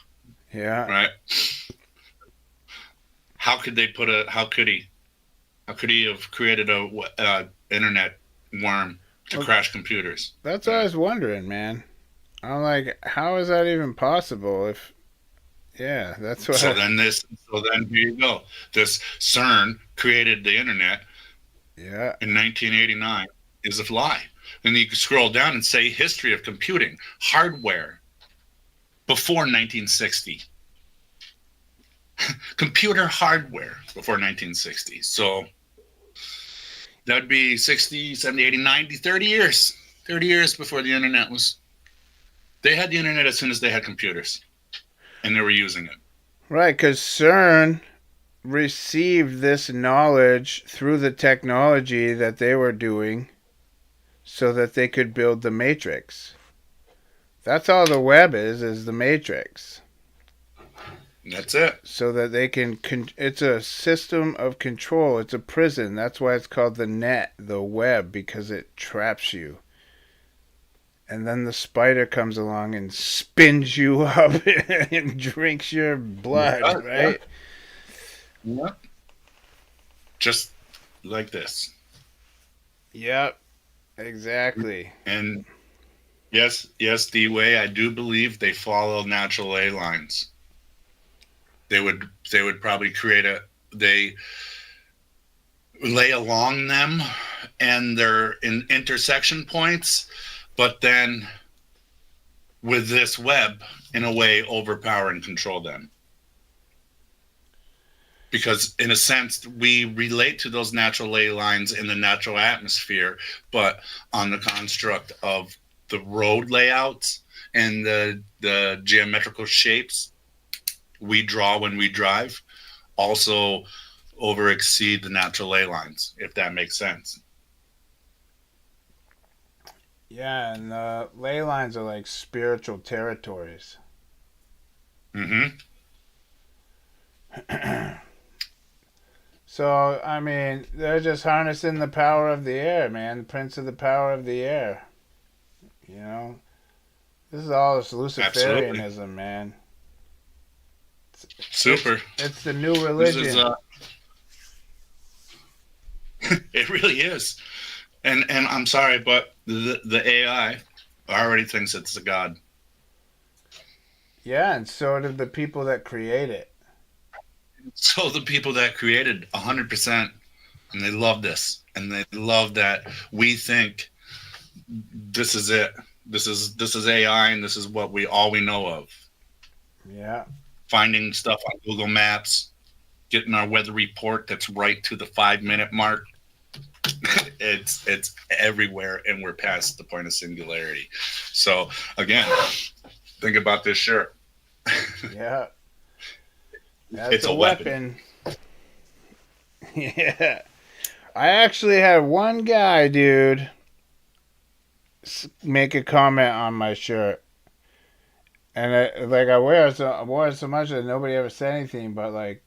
Yeah. Right. How could he have created a internet worm to crash computers? That's what I was wondering, man. I'm like, how is that even possible? That's what. So then here you go. This CERN created the internet. Yeah. In 1989 is a lie. Then you can scroll down and say history of computing, hardware before 1960. Computer hardware before 1960. So that'd be 60, 70, 80, 90, 30 years. 30 years before the internet was. They had the internet as soon as they had computers. And they were using it. Right, because CERN received this knowledge through the technology that they were doing so that they could build the Matrix. That's all the web is the Matrix. That's it. So that they can it's a system of control. It's a prison. That's why it's called the net, the web, because it traps you. And then the spider comes along and spins you up and drinks your blood, right? Yeah. Just like this. Yep, exactly. And yes, D-Way, I do believe they follow natural ley lines. They would probably they lay along them, and they're in intersection points, but then with this web, in a way, overpower and control them. Because in a sense, we relate to those natural ley lines in the natural atmosphere, but on the construct of the road layouts and the geometrical shapes we draw when we drive also over exceed the natural ley lines, if that makes sense. Yeah, and ley lines are like spiritual territories. Mm-hmm. So, I mean, they're just harnessing the power of the air, man. The prince of the power of the air. You know? This is all this Luciferianism, Absolutely. man. Super. It's the new religion. This is, it really is. And I'm sorry, but the AI already thinks it's a god. Yeah, and so did the people that create it. So the people that created 100%, and they love this, and they love that we think this is it. This is AI, and this is what all we know of. Yeah. Finding stuff on Google Maps, getting our weather report that's right to the 5-minute mark. It's everywhere, and we're past the point of singularity. So again, think about this shirt. Yeah. That's It's a weapon. Yeah. I actually had one guy, dude, make a comment on my shirt. And I wore it so much that nobody ever said anything. But like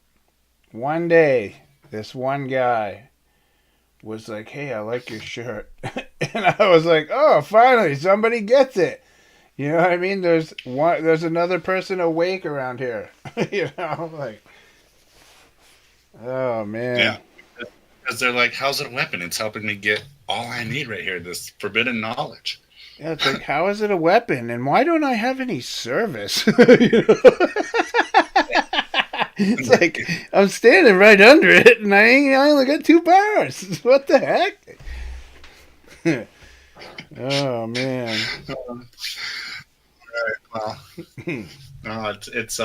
one day, this one guy was like, "Hey, I like your shirt," and I was like, "Oh, finally, somebody gets it." You know what I mean? There's another person awake around here. You know, like, oh man. Yeah, because they're like, "How's it a weapon? It's helping me get all I need right here. This forbidden knowledge." Yeah, it's like, how is it a weapon, and why don't I have any service? You know? It's like I'm standing right under it, and I only got 2 bars. What the heck? Oh man. Well, no, it's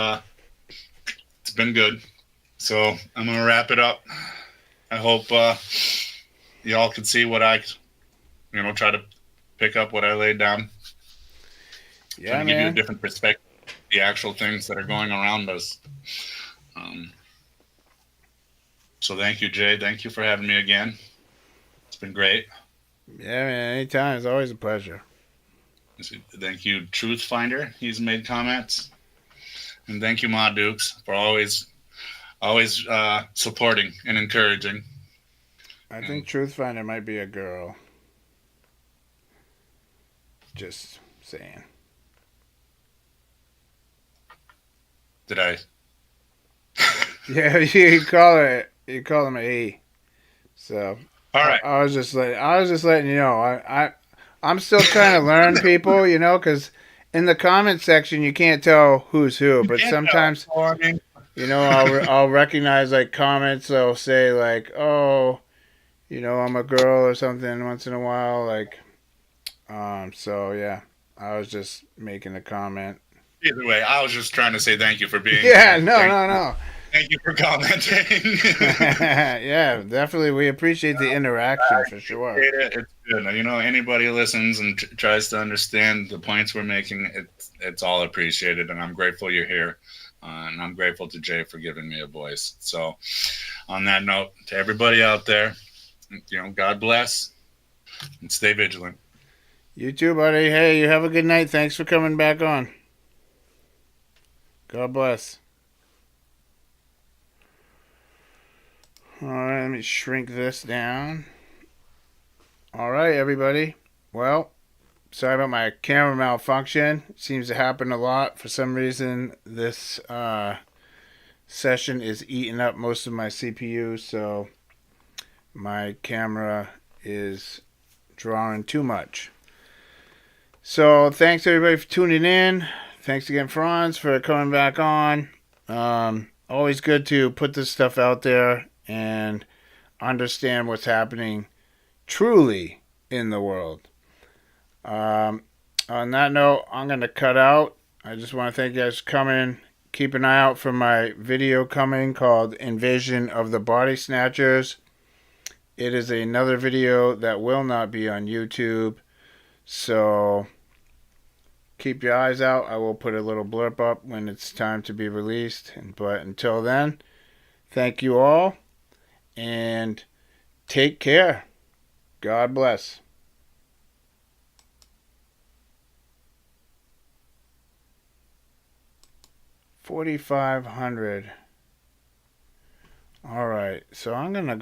been good. So I'm gonna wrap it up. I hope y'all can see what I, try to pick up what I laid down. Yeah, Trying to man. give you a different perspective, the actual things that are going around us. So thank you, Jay. Thank you for having me again. It's been great. Yeah, man. Anytime. It's always a pleasure. Thank you, Truth Finder. He's made comments, and thank you, Ma Dukes, for always supporting and encouraging. I think Truth Finder might be a girl. Just saying. Did I? Yeah, you call him a he. So All right. I was just letting you know. I'm still trying to learn people, you know, because in the comment section you can't tell who's who, but sometimes, you know, I'll recognize like comments. They'll say like, oh, you know, I'm a girl or something once in a while, like. So yeah, I was just making a comment. Either way, I was just trying to say thank you for being Yeah, here. no. Thank you for commenting. Yeah, definitely. We appreciate the interaction for sure. It's good. Anybody who listens and tries to understand the points we're making, it's all appreciated, and I'm grateful you're here. And I'm grateful to Jay for giving me a voice. So, on that note, to everybody out there, God bless and stay vigilant. You too, buddy. Hey, you have a good night. Thanks for coming back on. God bless. All right, let me shrink this down. All right, everybody. Well, sorry about my camera malfunction. It seems to happen a lot. For some reason, this session is eating up most of my CPU, so my camera is drawing too much. So thanks everybody for tuning in. Thanks again, Franz, for coming back on. Always good to put this stuff out there and understand what's happening truly in the world. On that note, I'm going to cut out. I just want to thank you guys for coming. Keep an eye out for my video coming called Invasion of the Body Snatchers. It is another video that will not be on YouTube. So keep your eyes out. I will put a little blurb up when it's time to be released. But until then, thank you all, and take care. God bless. 4,500. All right, so I'm gonna go